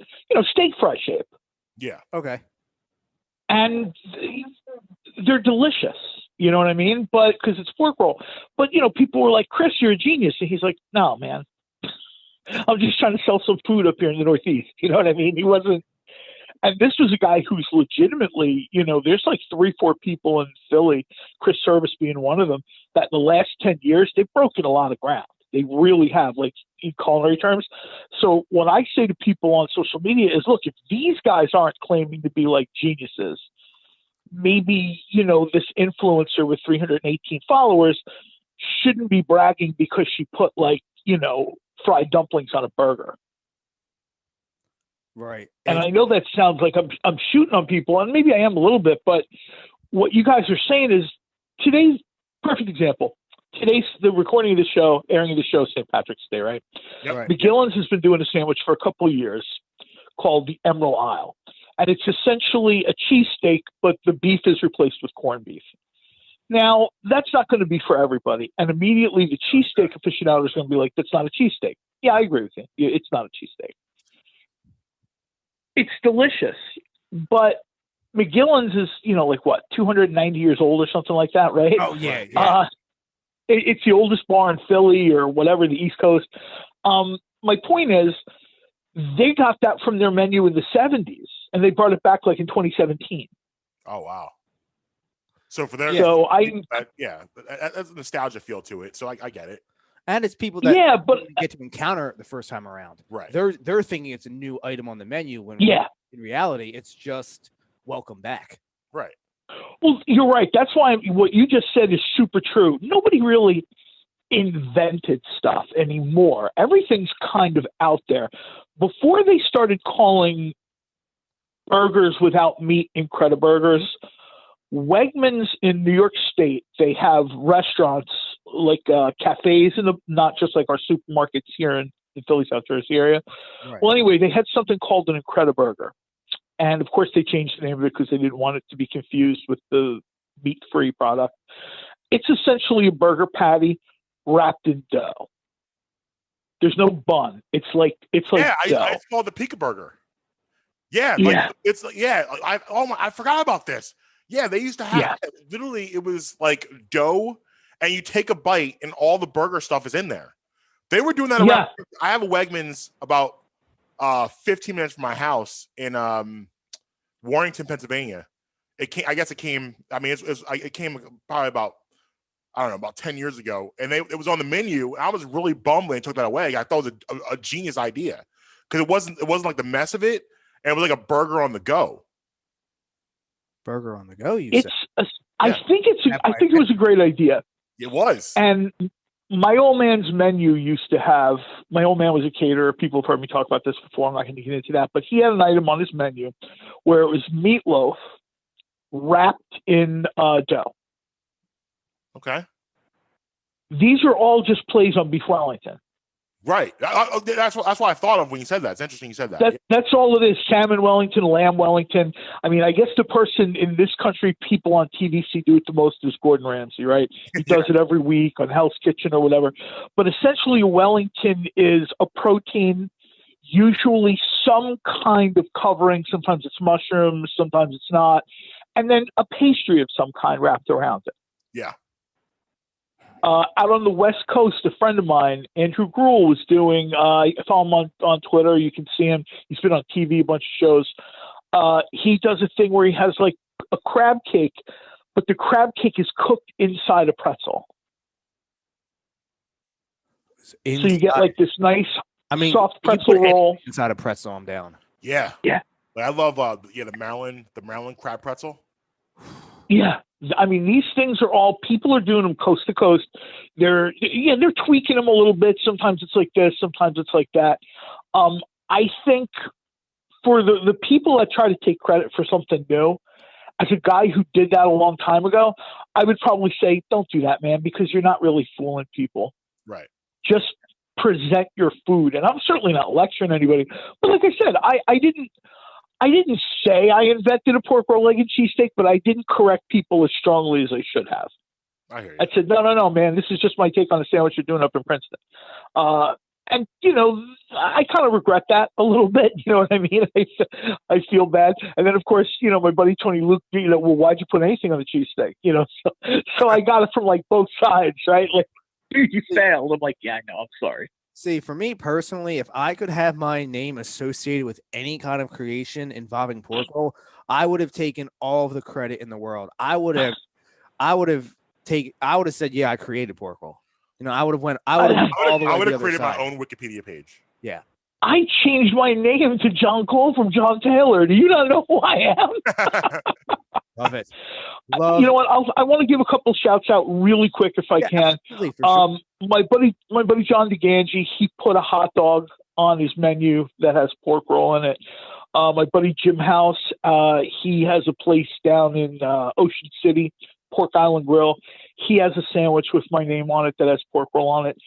E: steak fry shape.
B: Yeah.
C: Okay.
E: And they're delicious. You know what I mean? But because it's pork roll. But people were like, "Chris, you're a genius," and he's like, "No, man, I'm just trying to sell some food up here in the Northeast." You know what I mean? He wasn't. And this was a guy who's legitimately, there's like 3-4 people in Philly, Chris Service being one of them, that in the last 10 years, they've broken a lot of ground. They really have, like in culinary terms. So what I say to people on social media is, look, if these guys aren't claiming to be like geniuses, maybe, this influencer with 318 followers shouldn't be bragging because she put fried dumplings on a burger.
C: Right.
E: And I know that sounds like I'm shooting on people, and maybe I am a little bit, but what you guys are saying is today's perfect example. Today's the recording of the show, airing of the show, St. Patrick's Day, right?
B: Yep.
C: Right.
E: McGillen's has been doing a sandwich for a couple of years called the Emerald Isle. And it's essentially a cheesesteak, but the beef is replaced with corned beef. Now, that's not going to be for everybody. And immediately the cheesesteak aficionado is going to be like, that's not a cheesesteak. Yeah, I agree with you. It's not a cheesesteak. It's delicious, but McGillen's is, 290 years old or something like that, right?
C: Oh, yeah.
E: It's the oldest bar in Philly or whatever, the East Coast. My point is, they got that from their menu in the 70s, and they brought it back like in 2017.
B: Oh, wow. So for their, that's a nostalgia feel to it. So I get it.
C: And it's people that
E: but
C: get to encounter it the first time around.
B: Right.
C: They're thinking it's a new item on the menu when in reality it's just welcome back.
B: Right.
E: Well, you're right. That's why what you just said is super true. Nobody really invented stuff anymore. Everything's kind of out there. Before they started calling burgers without meat Incrediburgers, Wegmans in New York State, they have restaurants like cafes, not just like our supermarkets here in the Philly, South Jersey area.
C: Right.
E: Well, anyway, they had something called an Incrediburger. And of course, they changed the name of it because they didn't want it to be confused with the meat-free product. It's essentially a burger patty wrapped in dough. There's no bun. It's like dough.
B: It's called the Pika Burger. Yeah, I forgot about this. Yeah, they used to have literally it was like dough, and you take a bite, and all the burger stuff is in there. They were doing that around. I have a Wegmans about 15 minutes from my house in Warrington, Pennsylvania. It came probably about, I don't know, about 10 years ago, and it was on the menu. I was really bummed when they took that away. I thought it was a genius idea because it wasn't like the mess of it, and it was like a burger on the go.
C: Burger on the go.
E: I think it was a great idea.
B: It was.
E: And my old man's menu used to have. My old man was a caterer. People have heard me talk about this before. I'm not going to get into that, but he had an item on his menu where it was meatloaf wrapped in dough.
B: Okay.
E: These are all just plays on beef Wellington.
B: Right. That's what I thought of when you said that. It's interesting you said that.
E: That's all it is. Salmon Wellington, lamb Wellington. I mean, I guess the person in this country, people on TV see do it the most is Gordon Ramsay, right? He does it every week on Hell's Kitchen or whatever. But essentially, Wellington is a protein, usually some kind of covering. Sometimes it's mushrooms, sometimes it's not. And then a pastry of some kind wrapped around it.
B: Yeah.
E: Out on the West Coast, a friend of mine, Andrew Gruel, was doing, I follow him on Twitter. You can see him. He's been on TV, a bunch of shows. He does a thing where he has like a crab cake, but the crab cake is cooked inside a pretzel. So you get like this nice, soft pretzel roll.
C: Inside a pretzel, I'm down.
B: Yeah.
E: Yeah.
B: But I love the Maryland crab pretzel.
E: Yeah. I mean, these things are all, people are doing them coast to coast. They're tweaking them a little bit. Sometimes it's like this, sometimes it's like that. I think for the people that try to take credit for something new, as a guy who did that a long time ago, I would probably say, don't do that, man, because you're not really fooling people.
B: Right.
E: Just present your food. And I'm certainly not lecturing anybody. But like I said, I didn't say I invented a pork roll, egg, and cheesesteak, but I didn't correct people as strongly as I should have.
B: I hear you.
E: I said, no, man, this is just my take on a sandwich you're doing up in Princeton. And I kind of regret that a little bit. You know what I mean? I feel bad. And then, of course, my buddy Tony Luke, well, why'd you put anything on the cheesesteak? So I got it from like both sides, right? Like, dude, you failed. I'm like, yeah, I know. I'm sorry.
C: See, for me personally, if I could have my name associated with any kind of creation involving pork roll, I would have taken all of the credit in the world. I would have said, yeah, I created pork roll. I would have went all the way to the other side.
B: I would have created my own Wikipedia page.
C: Yeah.
E: I changed my name to John Cole from John Taylor. Do you not know who I am?
C: Love it.
E: You know what? I want to give a couple shouts out really quick if I can.
C: Absolutely, for sure.
E: My buddy John DeGangi, he put a hot dog on his menu that has pork roll in it. My buddy Jim House, he has a place down in Ocean City, Pork Island Grill. He has a sandwich with my name on it that has pork roll on it.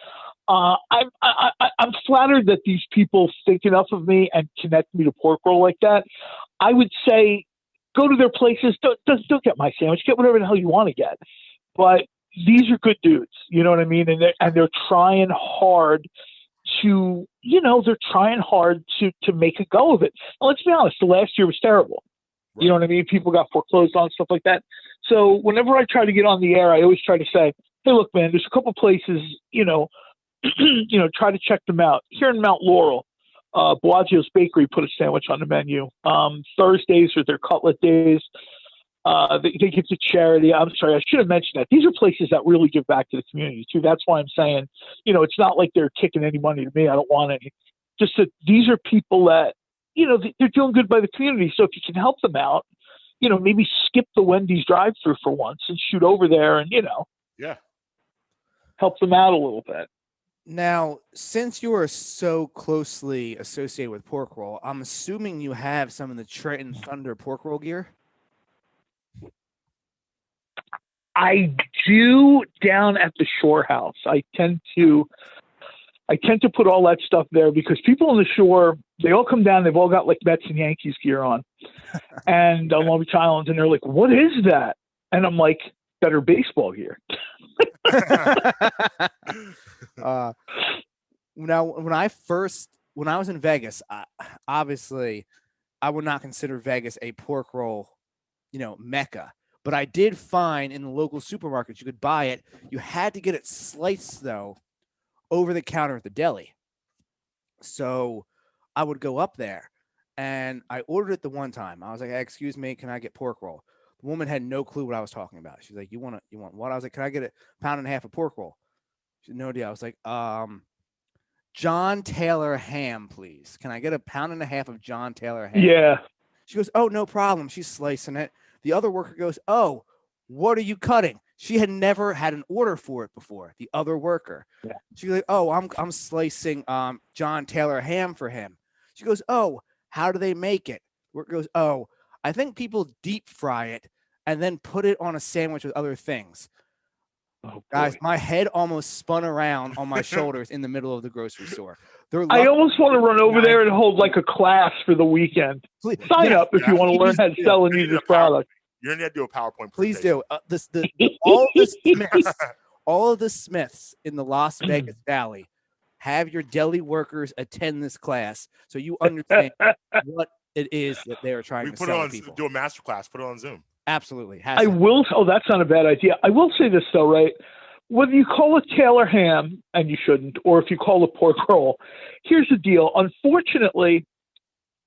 E: I'm flattered that these people think enough of me and connect me to pork roll like that. I would say go to their places. Don't get my sandwich. Get whatever the hell you want to get. But these are good dudes. You know what I mean? And they're trying hard to make a go of it. And let's be honest, the last year was terrible. Right. You know what I mean? People got foreclosed on, stuff like that. So whenever I try to get on the air, I always try to say, hey, look, man, there's a couple places, try to check them out. Here in Mount Laurel, Bellagio's Bakery put a sandwich on the menu. Thursdays are their cutlet days. They give to charity. I'm sorry, I should have mentioned that. These are places that really give back to the community, too. That's why I'm saying, it's not like they're kicking any money to me. I don't want any. Just that these are people that, they're doing good by the community. So if you can help them out, maybe skip the Wendy's drive-thru for once and shoot over there and, help them out a little bit.
C: Now, since you are so closely associated with pork roll, I'm assuming you have some of the Trenton Thunder pork roll gear?
E: I do down at the Shore House. I tend to put all that stuff there because people on the shore, they all come down. They've all got like Mets and Yankees gear on, and on Long Beach Island, and they're like, "What is that?" And I'm like, "Better baseball gear."
C: Now, when I was in Vegas, obviously, I would not consider Vegas a pork roll, mecca. But I did find in the local supermarkets you could buy it. You had to get it sliced though, over the counter at the deli. So I would go up there, and I ordered it the one time. I was like, hey, "Excuse me, can I get pork roll?" The woman had no clue what I was talking about. She's like, "You want what?" I was like, "Can I get a pound and a half of pork roll?" She had no idea. I was like, "John Taylor ham, please. Can I get a pound and a half of John Taylor ham?"
E: Yeah.
C: She goes, "Oh, no problem." She's slicing it. The other worker goes, "Oh, what are you cutting?" She had never had an order for it before. The other worker. Yeah. She goes, "Oh, I'm slicing John Taylor ham for him." She goes, "Oh, how do they make it?" The worker goes, "Oh, I think people deep fry it and then put it on a sandwich with other things."
E: Oh,
C: guys, my head almost spun around on my shoulders in the middle of the grocery store.
E: I almost want to run over there and hold like a class for the weekend. Sign up if you want to learn how to sell and use this product.
B: You're gonna have to do a PowerPoint.
C: Please do. All of the Smiths in the Las Vegas Valley have your deli workers attend this class so you understand what it is that they are trying to sell to people.
B: Do a master class. Put it on Zoom.
C: Absolutely.
E: Oh, that's not a bad idea. I will say this though, right? Whether you call it Taylor ham, and you shouldn't, or if you call it pork roll, here's the deal. Unfortunately,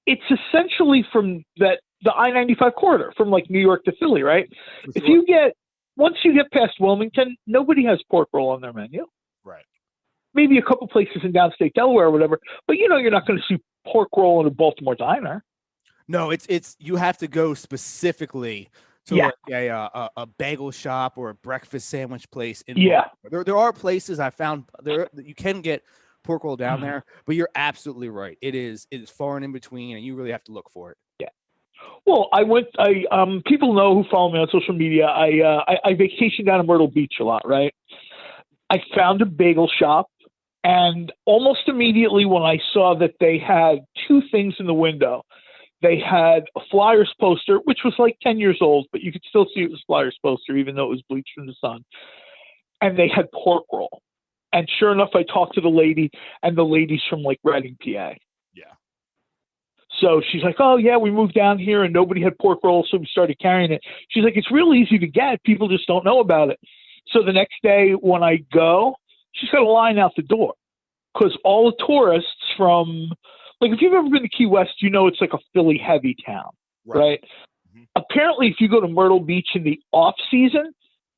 E: it's essentially from the I-95 corridor, from like New York to Philly, right? Once you get past Wilmington, nobody has pork roll on their menu.
B: Right.
E: Maybe a couple places in downstate Delaware or whatever, but you're not going to see pork roll in a Baltimore diner.
C: No, it's you have to go specifically to like a bagel shop or a breakfast sandwich place. There are places I found there you can get pork roll down there, but you're absolutely right. It is far and in between, and you really have to look for it.
E: Yeah. Well, people know who follow me on social media. I vacation down in Myrtle Beach a lot, right? I found a bagel shop, and almost immediately when I saw that they had two things in the window. They had a Flyers poster, which was like 10 years old, but you could still see it was Flyers poster, even though it was bleached from the sun. And they had pork roll. And sure enough, I talked to the lady, and the lady's from like Reading, PA.
B: Yeah.
E: So she's like, oh, yeah, we moved down here and nobody had pork rolls, so we started carrying it. She's like, it's real easy to get. People just don't know about it. So the next day when I go, she's got a line out the door because all the tourists from, like, if you've ever been to Key West, you know it's like a Philly heavy town, right? Mm-hmm. Apparently, if you go to Myrtle Beach in the off season,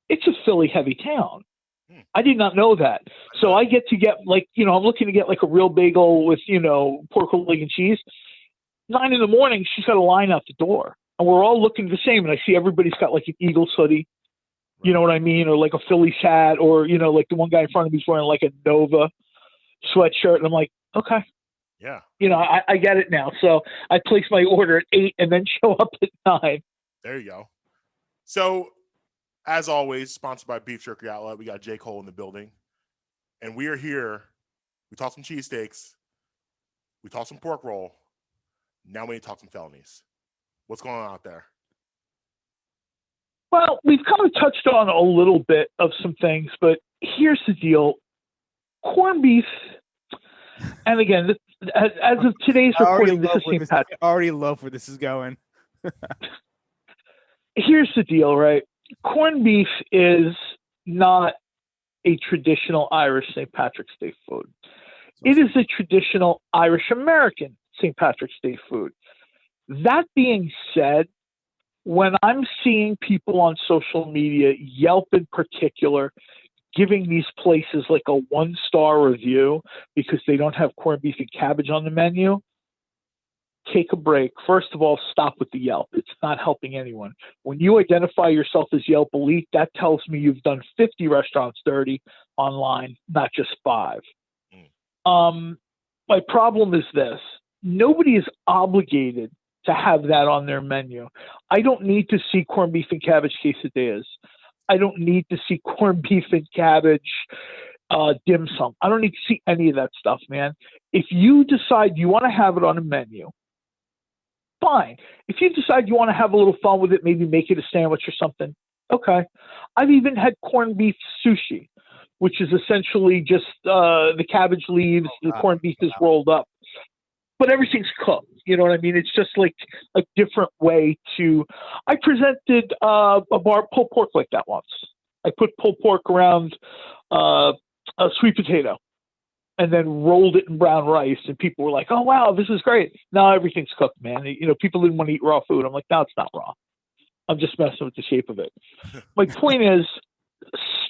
E: it's a Philly heavy town. I did not know that. So I get to get like, I'm looking to get like a real bagel with, pork roll, egg, and cheese. 9 a.m, she's got a line out the door. And we're all looking the same. And I see everybody's got like an Eagles hoodie, you know what I mean? Or like a Phillies hat, or, like the one guy in front of me's wearing like a Nova sweatshirt. And I'm like, okay.
B: Yeah.
E: I get it now. So I place my order at 8 and then show up at 9.
B: There you go. So, as always, sponsored by Beef Jerky Outlet. We got J. Cole in the building. And we are here. We talked some cheesesteaks. We talked some pork roll. Now we need to talk some felonies. What's going on out there?
E: Well, we've kind of touched on a little bit of some things, but here's the deal. Corned beef, and again, as of today's recording, this is St. Patrick's.
C: I already love where this is going.
E: Here's the deal, right? Corned beef is not a traditional Irish St. Patrick's Day food. It is a traditional Irish American St. Patrick's Day food. That being said, when I'm seeing people on social media, Yelp in particular, giving these places like a 1-star review because they don't have corned beef and cabbage on the menu, take a break. First of all, stop with the Yelp. It's not helping anyone. When you identify yourself as Yelp Elite, that tells me you've done 50 restaurants dirty online, not just 5. My problem is this. Nobody is obligated to have that on their menu. I don't need to see corned beef and cabbage quesadillas. I don't need to see corned beef and cabbage dim sum. I don't need to see any of that stuff, man. If you decide you want to have it on a menu, fine. If you decide you want to have a little fun with it, maybe make it a sandwich or something, okay. I've even had corned beef sushi, which is essentially just the cabbage leaves, the corned beef is rolled up, but everything's cooked. You know what I mean? It's just like a different way to. I presented a pulled pork like that once. I put pulled pork around a sweet potato and then rolled it in brown rice, and people were like, "Oh wow, this is great." Now everything's cooked, man. People didn't want to eat raw food. I'm like, no, it's not raw. I'm just messing with the shape of it. My point is,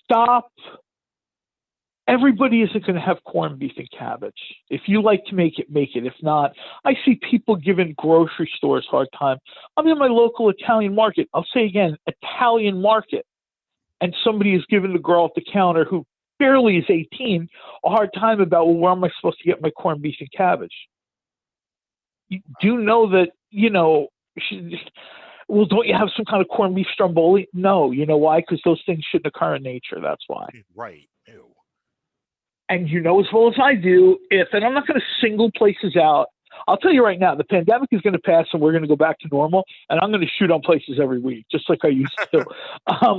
E: stop. Everybody isn't going to have corned beef and cabbage. If you like to make it, make it. If not, I see people giving grocery stores a hard time. I'm in my local Italian market. I'll say again, Italian market. And somebody is giving the girl at the counter who barely is 18 a hard time about, well, where am I supposed to get my corned beef and cabbage? You do know that, well, don't you have some kind of corned beef stromboli? No. You know why? Because those things shouldn't occur in nature. That's why.
B: Right. Ew.
E: And you know as well as I do, and I'm not going to single places out. I'll tell you right now, the pandemic is going to pass and we're going to go back to normal, and I'm going to shoot on places every week, just like I used to,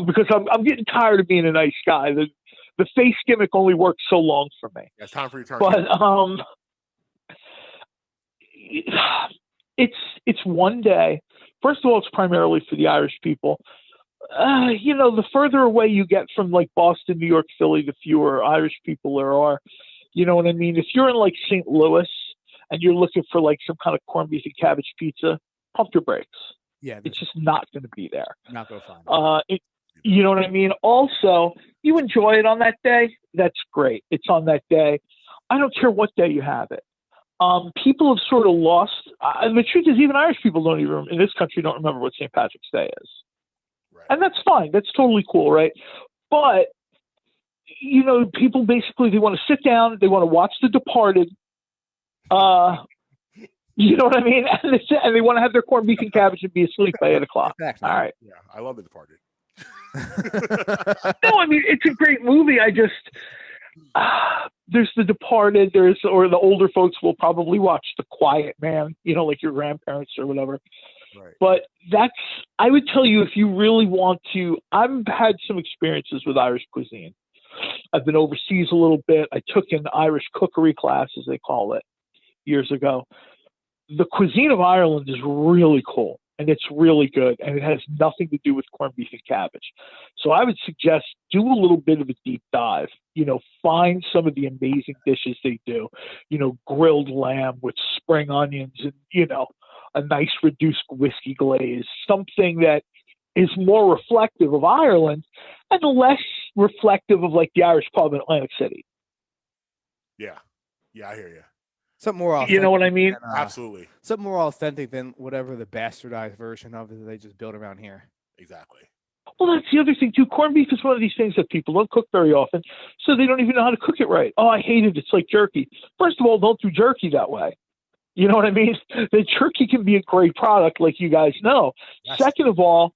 E: because I'm getting tired of being a nice guy. The face gimmick only works so long for me.
B: Yeah, it's time for your turn.
E: But it's one day. First of all, it's primarily for the Irish people. The further away you get from like Boston, New York, Philly, the fewer Irish people there are. You know what I mean? If you're in like St. Louis and you're looking for like some kind of corned beef and cabbage pizza, pump your brakes.
C: Yeah,
E: it's just not going to be there.
C: Not going to find it.
E: You know what I mean? Also, you enjoy it on that day. That's great. It's on that day. I don't care what day you have it. People have sort of lost. And the truth is, even Irish people in this country don't remember what St. Patrick's Day is. And that's fine. That's totally cool, right? But, people basically, they want to sit down. They want to watch The Departed. You know what I mean? And they want to have their corned beef and cabbage and be asleep by 8 o'clock.
C: Exactly.
E: All right.
B: Yeah, I love The Departed.
E: No, I mean, it's a great movie. I just, there's The Departed. Or the older folks will probably watch The Quiet Man, like your grandparents or whatever.
B: Right.
E: But I would tell you, if you really want to, I've had some experiences with Irish cuisine. I've been overseas a little bit. I took an Irish cookery class, as they call it, years ago. The cuisine of Ireland is really cool, and it's really good, and it has nothing to do with corned beef and cabbage. So I would suggest do a little bit of a deep dive. Find some of the amazing dishes they do. Grilled lamb with spring onions and, a nice reduced whiskey glaze, something that is more reflective of Ireland and less reflective of like the Irish pub in Atlantic City.
B: Yeah. Yeah, I hear you.
C: Something more authentic.
E: You know what I mean?
C: Than,
B: Absolutely.
C: Something more authentic than whatever the bastardized version of it that they just build around here.
B: Exactly.
E: Well, that's the other thing too. Corned beef is one of these things that people don't cook very often, so they don't even know how to cook it right. Oh, I hate it. It's like jerky. First of all, don't do jerky that way. You know what I mean? The jerky can be a great product, like you guys know.
B: Yes.
E: Second of all,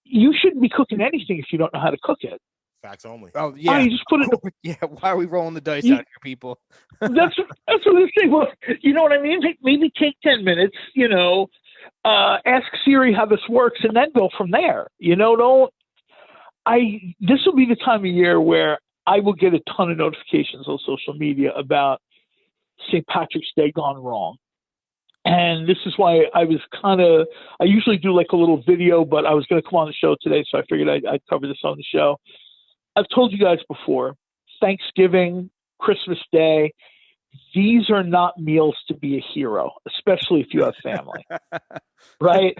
E: you shouldn't be cooking anything if you don't know how to cook it.
B: Facts only.
C: Oh yeah,
E: you just put it.
C: Yeah, why are we rolling the dice
E: You-
C: out here, people?
E: That's what I say. Well, you know what I mean? Maybe take 10 minutes. Ask Siri how this works, and then go from there. This will be the time of year where I will get a ton of notifications on social media about St. Patrick's Day gone wrong. And this is why I usually do like a little video, but I was going to come on the show today, so I figured I'd cover this on the show. I've told you guys before, Thanksgiving, Christmas Day, these are not meals to be a hero, especially if you have family, right?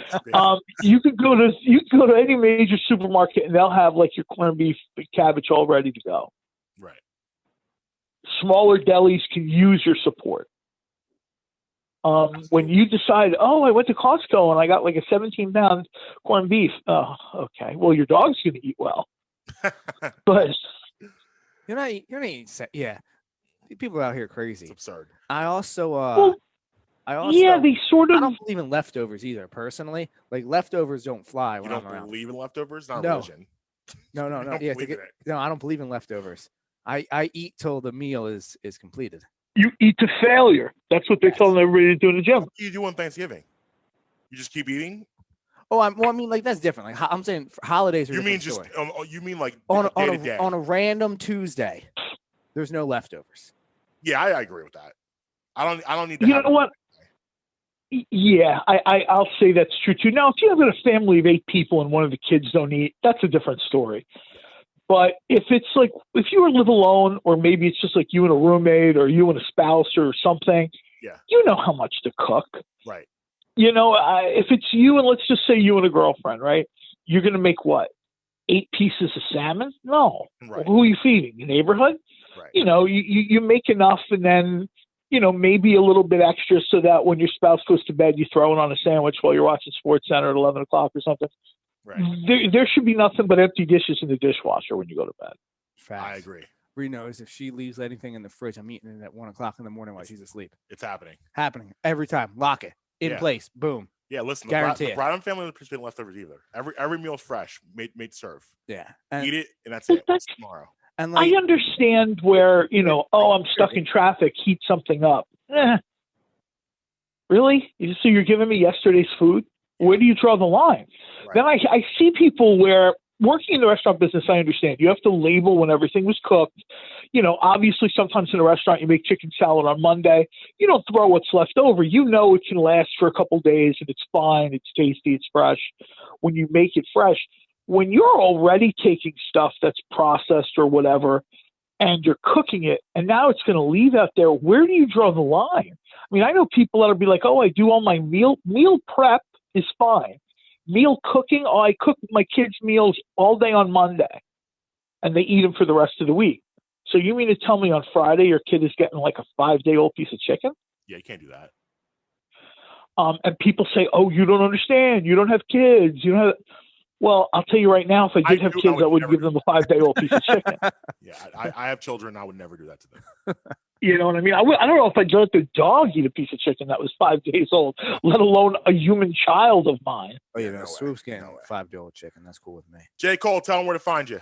E: You could go to any major supermarket and they'll have like your corned beef and cabbage all ready to go.
B: Right.
E: Smaller delis can use your support. When you decide, I went to Costco and I got like a 17-pound corned beef. Oh, okay. Well, your dog's going to eat well, but
C: You're not eating. Yeah, people out here are crazy.
B: It's absurd.
C: I also,
E: they sort
C: I
E: of.
C: don't believe in leftovers either. Personally, like leftovers don't fly
B: You
C: when
B: don't
C: I'm around.
B: believe in leftovers? Not
C: No.
B: religion.
C: No.
B: You don't
C: Yeah,
B: believe in it.
C: no, I don't believe in leftovers. I eat till the meal is completed.
E: You eat to failure. That's what they're telling everybody to do in the gym.
B: What do you do on Thanksgiving? You just keep eating?
C: Oh, I mean, like that's different. Like I'm saying, for holidays are
B: You mean
C: different
B: just
C: story.
B: you mean like
C: on
B: day to day?
C: a random Tuesday, there's no leftovers.
B: Yeah, I agree with that. I don't need to.
E: You know what? Yeah, I'll say that's true too. Now, if you have a family of 8 people and one of the kids don't eat, that's a different story. But if it's like, if you live alone, or maybe it's just like you and a roommate or you and a spouse or something,
B: Yeah.
E: you know how much to cook.
B: Right.
E: If it's you and let's just say you and a girlfriend, right? You're going to make what? 8 pieces of salmon? No.
B: Right.
E: Who are you feeding? The neighborhood?
B: Right.
E: You make enough and then, maybe a little bit extra so that when your spouse goes to bed, you throw it on a sandwich while you're watching Sports Center at 11 o'clock or something.
B: Right.
E: There should be nothing but empty dishes in the dishwasher when you go to bed.
C: Facts.
B: I agree.
C: Bree knows if she leaves anything in the fridge, I'm eating it at 1 o'clock in the morning while she's asleep.
B: It's happening.
C: Happening every time. Lock it in place. Boom.
B: Yeah, listen,
C: Guarantee
B: the
C: it.
B: Bradham family doesn't participate in leftovers either. Every meal's fresh, made to serve.
C: Yeah.
B: Eat it, and that's
E: Well,
B: it.
E: that's-
B: Tomorrow.
C: And like,
E: I understand where, I'm stuck in traffic, heat something up. Really? So you're giving me yesterday's food? Where do you draw the line?
B: Right.
E: Then I see people where, working in the restaurant business, I understand. You have to label when everything was cooked. Obviously sometimes in a restaurant you make chicken salad on Monday. You don't throw what's left over. It can last for a couple days and it's fine. It's tasty. It's fresh when you make it fresh. When you're already taking stuff that's processed or whatever and you're cooking it and now it's going to leave out there, where do you draw the line? I mean, I know people that'll be like, I do all my meal prep is fine. Meal cooking, I cook my kids' meals all day on Monday, and they eat them for the rest of the week. So you mean to tell me on Friday your kid is getting like a 5-day-old piece of chicken?
B: Yeah, you can't do that.
E: And people say, you don't understand. You don't have kids. You don't have... Well, I'll tell you right now, if I did have kids, I would give them a 5-day-old piece of chicken.
B: Yeah, I have children. I would never do that to them.
E: You know what I mean? I don't know if I'd let the dog eat a piece of chicken that was 5 days old, let alone a human child of mine.
C: oh yeah,
B: no way.
C: Swoop's getting
B: No way.
C: 5-day-old chicken. That's cool with me.
B: J. Cole, tell them where to find you.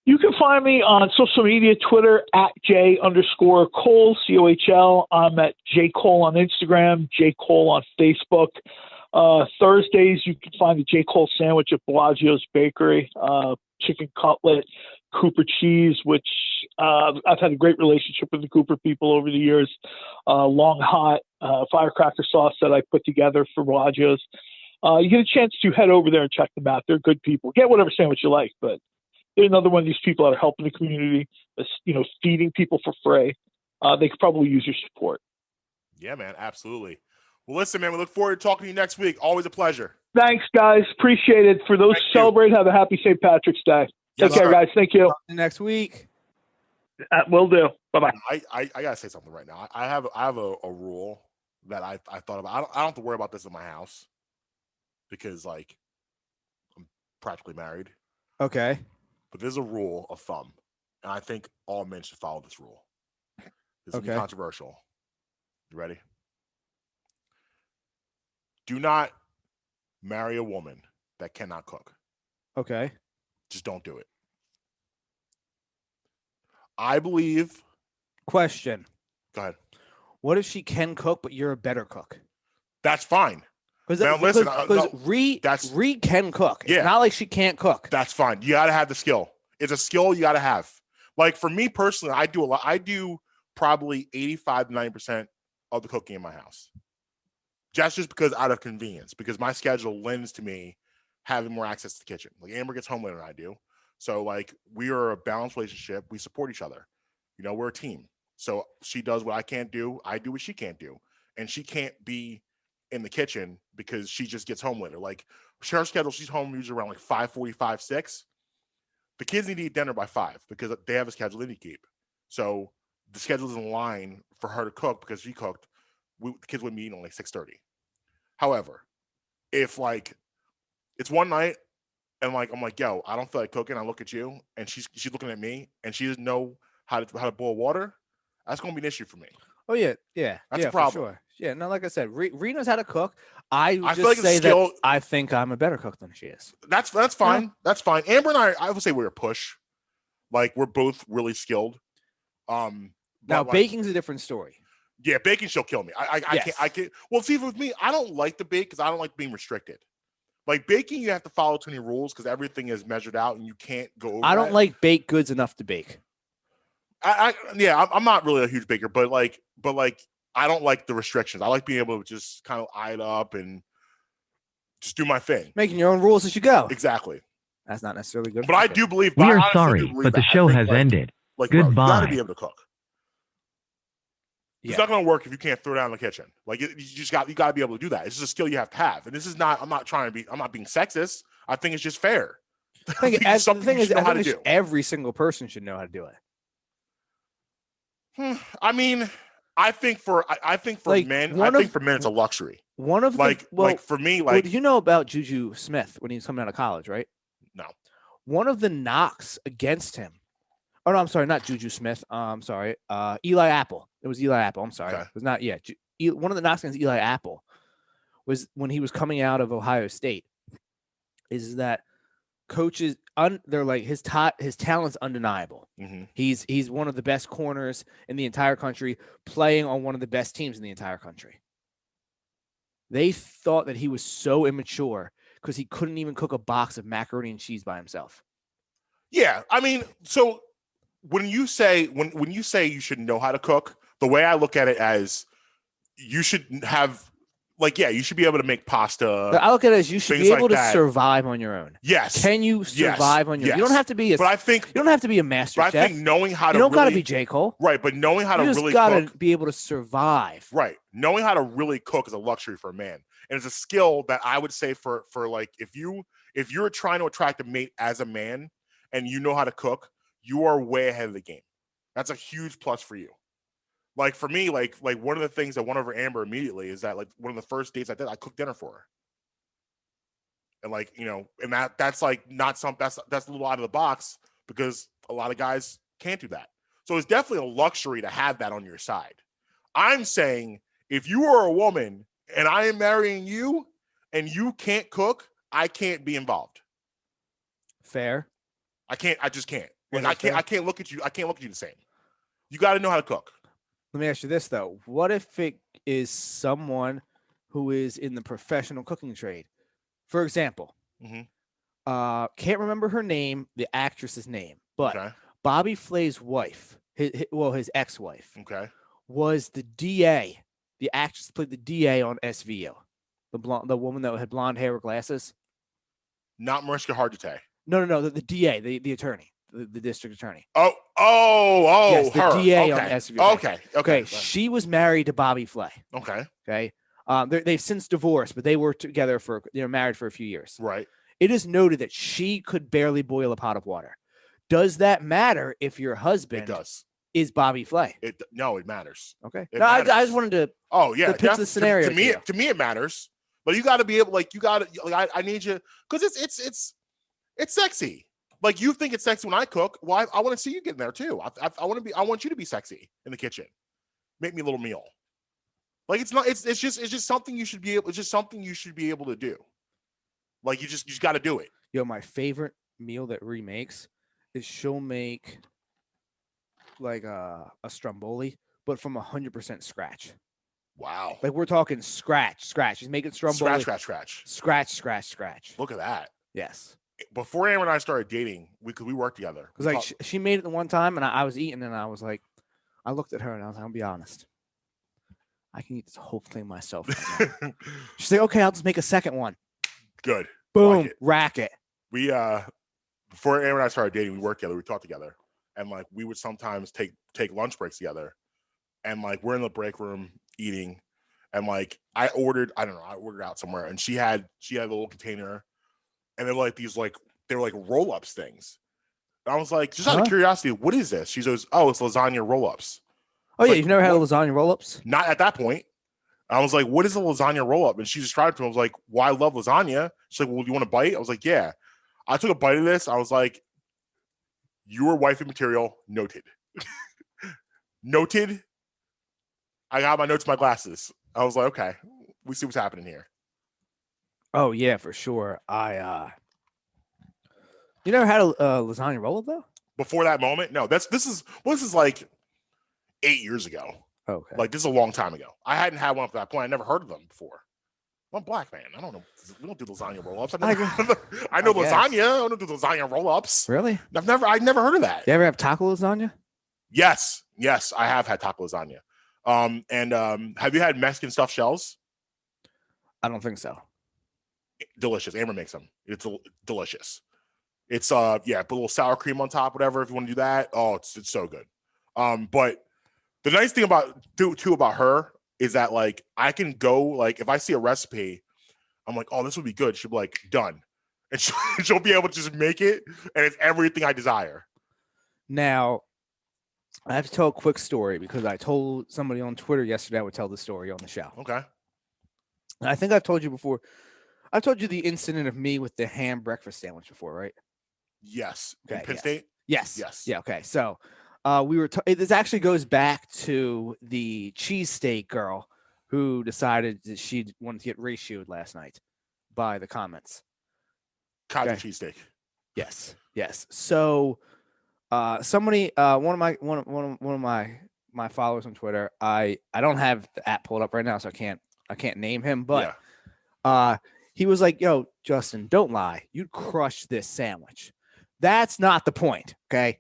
E: You can find me on social media, Twitter at J_Cole, COHL. I'm at J Cole on Instagram, J Cole on Facebook. Thursdays, you can find the J Cole sandwich at Bellagio's Bakery, chicken cutlet. Cooper cheese, which I've had a great relationship with the Cooper people over the years. Long hot firecracker sauce that I put together for Bellagio's. You get a chance to head over there and check them out. They're good people. Get whatever sandwich you like, but they're another one of these people that are helping the community, feeding people for free. They could probably use your support.
B: Yeah, man, absolutely. Well, listen, man, we look forward to talking to you next week. Always a pleasure.
E: Thanks, guys. Appreciate it. For those who celebrate, have a happy St. Patrick's Day.
B: Yes,
E: Take care,
B: sir.
E: guys. Thank you.
C: Next week.
E: Will do. Bye-bye.
B: I gotta say something right now. I have a rule that I thought about. I don't have to worry about this in my house because like I'm practically married.
C: Okay.
B: But there's a rule of thumb, and I think all men should follow this rule. This will be
C: Okay.
B: controversial. You ready? Do not marry a woman that cannot cook.
C: Okay.
B: Just don't do it. I believe.
C: Question.
B: Go ahead.
C: What if she can cook, but you're a better cook?
B: That's fine.
C: Because
B: listen,
C: Reed can cook. It's
B: Yeah.
C: not like she can't cook.
B: That's fine. You got to have the skill. It's a skill you got to have. Like for me personally, I do a lot. I do probably 85 to 90% of the cooking in my house. Just because out of convenience, because my schedule lends to me having more access to the kitchen. Like Amber gets home later than I do. So like we are a balanced relationship. We support each other. We're a team. So she does what I can't do. I do what she can't do. And she can't be in the kitchen because she just gets home later. Like her schedule, she's home usually around like 5:45, 6. The kids need to eat dinner by 5 because they have a schedule they need to keep. So the schedule is in line for her to cook because she cooked. The kids would be eating like 6:30. However, if like it's one night and like I'm like, yo, I don't feel like cooking. I look at you and she's looking at me and she doesn't know how to boil water. That's gonna be an issue for me.
C: Oh yeah.
B: That's a problem.
C: For sure. Yeah, no, like I said, Reed knows how to cook. I
B: feel
C: just
B: like it's
C: say
B: skill-
C: that I think I'm a better cook than she is.
B: That's fine. Yeah. That's fine. Amber and I would say we're a push. Like we're both really skilled.
C: Now baking's a different story.
B: Yeah, baking she'll kill me. I can't. Well, see, with me, I don't like to bake because I don't like being restricted. Like baking, you have to follow too many rules because everything is measured out and you can't go over.
C: I don't like baked goods enough to bake.
B: I'm not really a huge baker, but I don't like the restrictions. I like being able to just kind of eye it up and just do my thing.
C: Making your own rules as you go.
B: Exactly.
C: That's not necessarily good.
B: But I do believe.
D: We are sorry, but the show has ended.
B: Like,
D: goodbye.
B: Bro, you got to be able to cook.
C: Yeah.
B: It's not going to work if you can't throw down in the kitchen. Like you got to be able to do that. It's just a skill you have to have. And this is not. I'm not being sexist. I think it's just fair.
C: The thing is, every single person should know how to do it.
B: I mean, I think for
C: like
B: men, for men it's a luxury.
C: One of
B: for me, like
C: you know about Juju Smith when he was coming out of college, right?
B: No.
C: One of the knocks against him. Oh no, I'm sorry, not Juju Smith. I'm sorry, Eli Apple. It was Eli Apple. I'm sorry,
B: okay.
C: It was not yet. One of the knocks against Eli Apple was when he was coming out of Ohio State. Is that coaches? They're like his talent's undeniable.
B: Mm-hmm.
C: He's one of the best corners in the entire country, playing on one of the best teams in the entire country. They thought that he was so immature because he couldn't even cook a box of macaroni and cheese by himself.
B: Yeah, I mean, so when you say when you say you should know how to cook, the way I look at it as you should have. Like, yeah, you should be able to make pasta.
C: I look at it as you should be able to survive on your own.
B: Yes.
C: Can you survive on your own? You don't have to be
B: but I think
C: you don't have to be a master chef.
B: I think knowing how to
C: you don't gotta be J. Cole.
B: Right, but knowing how to really
C: gotta be able to survive.
B: Right. Knowing how to really cook is a luxury for a man. And it's a skill that I would say for like if you're trying to attract a mate as a man and you know how to cook, you are way ahead of the game. That's a huge plus for you. Like for me, like one of the things that won over Amber immediately is that like one of the first dates I did, I cooked dinner for her. And like, and that's like not something that's a little out of the box because a lot of guys can't do that. So it's definitely a luxury to have that on your side. I'm saying if you are a woman and I am marrying you and you can't cook, I can't be involved.
C: Fair.
B: I just can't. Like I can't look at you. I can't look at you the same. You got to know how to cook.
C: Let me ask you this, though. What if it is someone who is in the professional cooking trade? For example, can't remember her name, the actress's name, but
B: Okay.
C: Bobby Flay's wife, his ex-wife,
B: Okay.
C: was the DA. The actress played the DA on SVU. The woman that had blonde hair with glasses.
B: Not Mariska Hargitay.
C: No. The DA, the attorney, the district attorney.
B: Oh,
C: Yes, the
B: her.
C: DA on
B: Okay.
C: SVU.
B: Okay.
C: She was married to Bobby Flay.
B: Okay.
C: Okay. They've since divorced, but they were together married for a few years.
B: Right.
C: It is noted that she could barely boil a pot of water. Does that matter if your husband
B: It does.
C: is Bobby Flay?
B: No, it matters.
C: Okay.
B: It
C: I
B: matters.
C: just wanted to.
B: Oh yeah,
C: pitch the scenario
B: to me. To me, it matters. But you got to be able, like, I need you, because it's sexy. Like, you think it's sexy when I cook. Well, I want to see you get in there too. I want you to be sexy in the kitchen. Make me a little meal. Like, it's just something you should be able. It's just something you should be able to do. Like, you just got to do it.
C: Yo, my favorite meal that Ree makes is she'll make like a stromboli, but from 100% scratch.
B: Wow.
C: Like, we're talking scratch. She's making stromboli. Scratch.
B: Look at that.
C: Yes.
B: Before Aaron and I started dating, we worked together.
C: Because like she made it the one time, and I was eating, and I was like, I looked at her, and I was like, I'll be honest, I can eat this whole thing myself right now. She's like, okay, I'll just make a second one.
B: Good.
C: Boom,
B: Like
C: rack it.
B: We before Aaron and I started dating, we worked together, we talked together, and like we would sometimes take lunch breaks together, and like we're in the break room eating, and like I ordered out somewhere, and she had a little container, and they're like these roll-ups things. And I was like, just out of curiosity, what is this? She goes, oh, it's lasagna roll-ups.
C: Oh yeah, you've never had lasagna roll-ups?
B: Not at that point. I was like, what is a lasagna roll-up? And she described to me. I was like, well, I love lasagna. She's like, well, do you want a bite? I was like, yeah. I took a bite of this. I was like, you are wifey material. Noted. Noted. I got my notes, my glasses. I was like, okay, we see what's happening here.
C: Oh yeah, for sure. You never had a lasagna roll-up though?
B: Before that moment, no. This is like 8 years ago.
C: Okay.
B: Like, this is a long time ago. I hadn't had one up to that point. I never heard of them before. I'm black, man. I don't know. We don't do lasagna roll-ups. I know lasagna. I don't do lasagna roll-ups.
C: Really?
B: I've never heard of that.
C: You ever have taco lasagna?
B: Yes, I have had taco lasagna. Have you had Mexican stuffed shells?
C: I don't think so.
B: Delicious. Amber makes them. It's delicious. It's put a little sour cream on top, whatever. If you want to do that, it's so good. But the nice thing about her is that, like, I can go, like, if I see a recipe, I'm like, oh, this would be good. She'll be like, done, and she'll be able to just make it, and it's everything I desire.
C: Now, I have to tell a quick story because I told somebody on Twitter yesterday I would tell the story on the show.
B: Okay.
C: And I think I've told you before. I've told you the incident of me with the ham breakfast sandwich before, right?
B: Yes.
C: Okay,
B: In Penn
C: yes.
B: State?
C: Yes. Yeah, okay. So we were this actually goes back to the cheesesteak girl who decided that she wanted to get ratioed last night by the comments.
B: Cottage cheesesteak.
C: Yes. So somebody one of my followers on Twitter, I don't have the app pulled up right now, so I can't name him, but he was like, yo, Justin, don't lie. You'd crush this sandwich. That's not the point. Okay.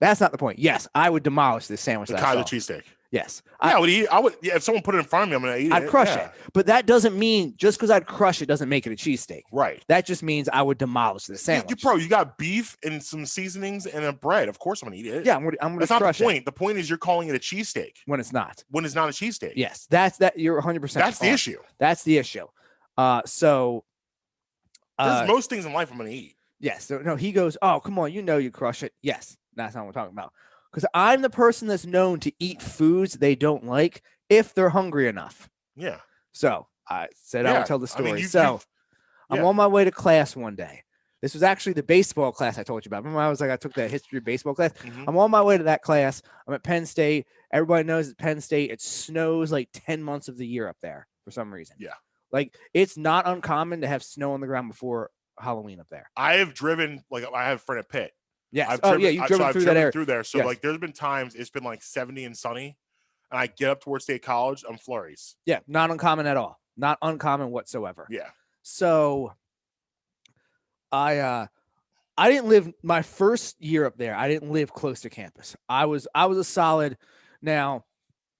C: That's not the point. Yes, I would demolish this sandwich.
B: The cottage cheesesteak.
C: Yes.
B: I would eat. If someone put it in front of me, I'm going to eat it.
C: I'd crush it. But that doesn't mean just because I'd crush it doesn't make it a cheesesteak.
B: Right.
C: That just means I would demolish this sandwich.
B: You got beef and some seasonings and a bread. Of course I'm going to eat it.
C: Yeah, I'm going to
B: crush
C: not the
B: point. The point is you're calling it a cheesesteak.
C: When it's not.
B: When it's not a cheesesteak.
C: Yes. You're 100%.
B: That's the issue.
C: That's the issue. So.
B: There's most things in life I'm going to eat.
C: Yes. No, he goes, oh, come on. You crush it. Yes. That's not what we're talking about. Because I'm the person that's known to eat foods they don't like if they're hungry enough.
B: Yeah.
C: So I said I would tell the story. I'm on my way to class one day. This was actually the baseball class I told you about. Remember I took that history of baseball class? Mm-hmm. I'm on my way to that class. I'm at Penn State. Everybody knows at Penn State, it snows like 10 months of the year up there for some reason.
B: Yeah.
C: Like, it's not uncommon to have snow on the ground before Halloween up there.
B: I have driven, I have a friend at Pitt.
C: Yes. You've driven through that area.
B: Through there. So there's been times it's been like 70 and sunny, and I get up towards State College, I'm flurries. Yeah,
C: not uncommon at all. Not uncommon whatsoever.
B: Yeah.
C: So I I didn't live my first year up there. I didn't live close to campus. I was a solid. Now,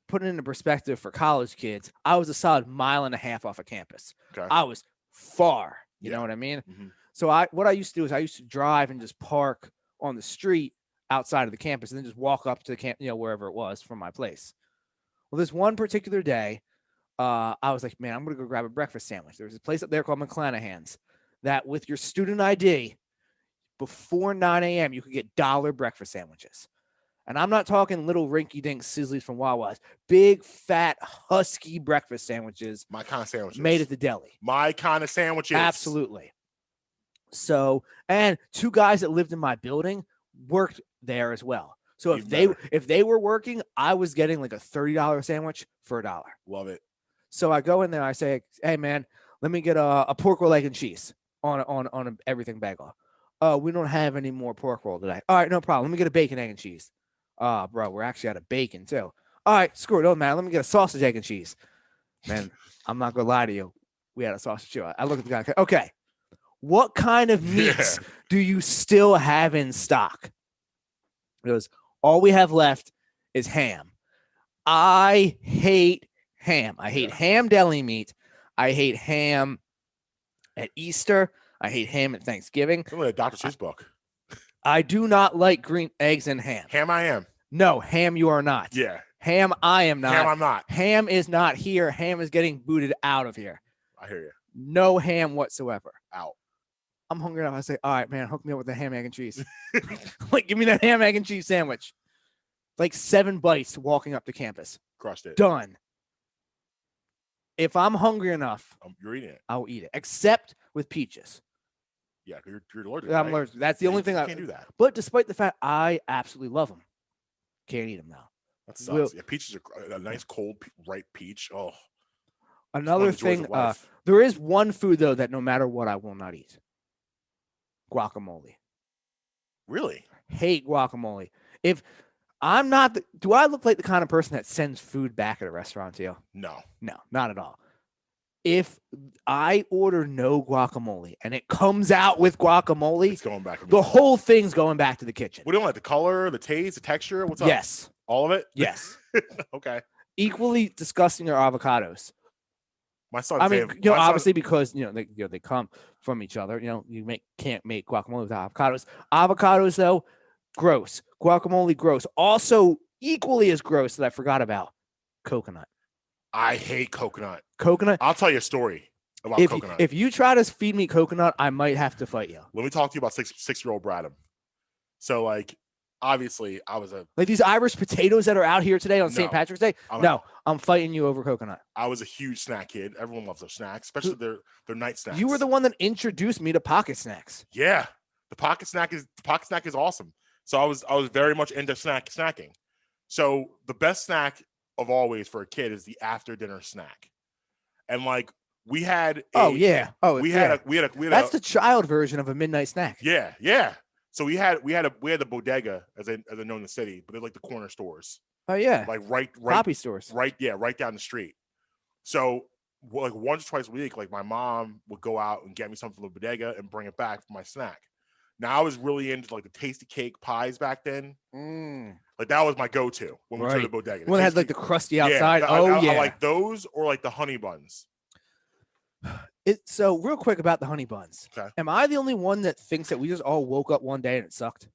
C: putting it into perspective for college kids, I was a solid mile and a half off of campus.
B: Okay.
C: I was far. You know what I mean?
B: Mm-hmm.
C: So what I used to do is I used to drive and just park on the street outside of the campus and then just walk up to the camp, wherever it was from my place. Well, this one particular day, I was like, man, I'm going to go grab a breakfast sandwich. There's a place up there called McClanahan's that with your student ID before 9 a.m., you could get $1 breakfast sandwiches. And I'm not talking little rinky-dink sizzlies from Wawa's. Big, fat, husky breakfast sandwiches.
B: My kind of sandwiches.
C: Made at the deli.
B: My kind of sandwiches.
C: Absolutely. So, and 2 guys that lived in my building worked there as well. So if they were working, I was getting like a $30 sandwich for $1.
B: Love it.
C: So I go in there, I say, hey man, let me get a pork roll, egg, and cheese on a everything bagel. We don't have any more pork roll today. All right, no problem. Let me get a bacon, egg, and cheese. Bro, we're actually out of bacon too. All right, screw it. Oh man, let me get a sausage, egg, and cheese. Man, I'm not gonna lie to you. We had a sausage too. I look at the guy. Okay, what kind of meats do you still have in stock? He goes, all we have left is ham. I hate ham. I hate ham deli meat. I hate ham at Easter. I hate ham at Thanksgiving.
B: It's only a Dr. Seuss book.
C: I do not like green eggs and ham.
B: Ham I am.
C: No, ham you are not.
B: Yeah.
C: Ham I am not.
B: Ham I'm not.
C: Ham is not here. Ham is getting booted out of here.
B: I hear you.
C: No ham whatsoever.
B: Out.
C: I'm hungry enough. I say, all right, man, hook me up with the ham, egg, and cheese. Like, give me that ham, egg, and cheese sandwich. Like 7 bites walking up to campus.
B: Crushed it.
C: Done. If I'm hungry enough,
B: you're eating it.
C: I'll eat it, except with peaches.
B: Yeah, you're allergic.
C: I'm allergic. That's the only thing I
B: can't do that.
C: But despite the fact I absolutely love them, can't eat them now.
B: That sucks. Yeah, peaches are a nice cold ripe peach. Oh.
C: Another thing, there is one food though that no matter what I will not eat. Guacamole.
B: Really?
C: Hate guacamole. If I'm not, do I look like the kind of person that sends food back at a restaurant to you?
B: No,
C: not at all. If I order no guacamole and it comes out with guacamole,
B: it's going back.
C: The whole thing's going back to the kitchen.
B: We don't like the color, the taste, the texture. What's up?
C: Yes.
B: All of it?
C: Yes.
B: Okay.
C: Equally disgusting are avocados.
B: My son.
C: I mean, obviously because they come from each other. You can't make guacamole without avocados. Avocados though, gross. Guacamole, gross. Also, equally as gross that I forgot about, coconut.
B: I hate coconut.
C: Coconut.
B: I'll tell you a story about coconut.
C: If you try to feed me coconut, I might have to fight you.
B: Let me talk to you about six-year-old Bradham. So, like, obviously, I was
C: like these Irish potatoes that are out here today on St. Patrick's Day. I'm fighting you over coconut.
B: I was a huge snack kid. Everyone loves their snacks, especially their night snacks.
C: You were the one that introduced me to pocket snacks.
B: Yeah, the pocket snack is awesome. So I was very much into snacking. So the best snack of always for a kid is the after dinner snack, and like we had.
C: We had
B: That's
C: the child version of a midnight snack.
B: Yeah. So we had the bodega as I know in the city, but they're like the corner stores.
C: Oh yeah,
B: like right
C: poppy stores.
B: Right down the street. So like once or twice a week, like my mom would go out and get me something from the bodega and bring it back for my snack. Now I was really into like the tasty cake pies back then. Like that was my go-to when we went to the bodega.
C: When it had like the crusty outside.
B: I like those or like the honey buns.
C: So real quick about the honey buns.
B: Okay.
C: Am I the only one that thinks that we just all woke up one day and it sucked?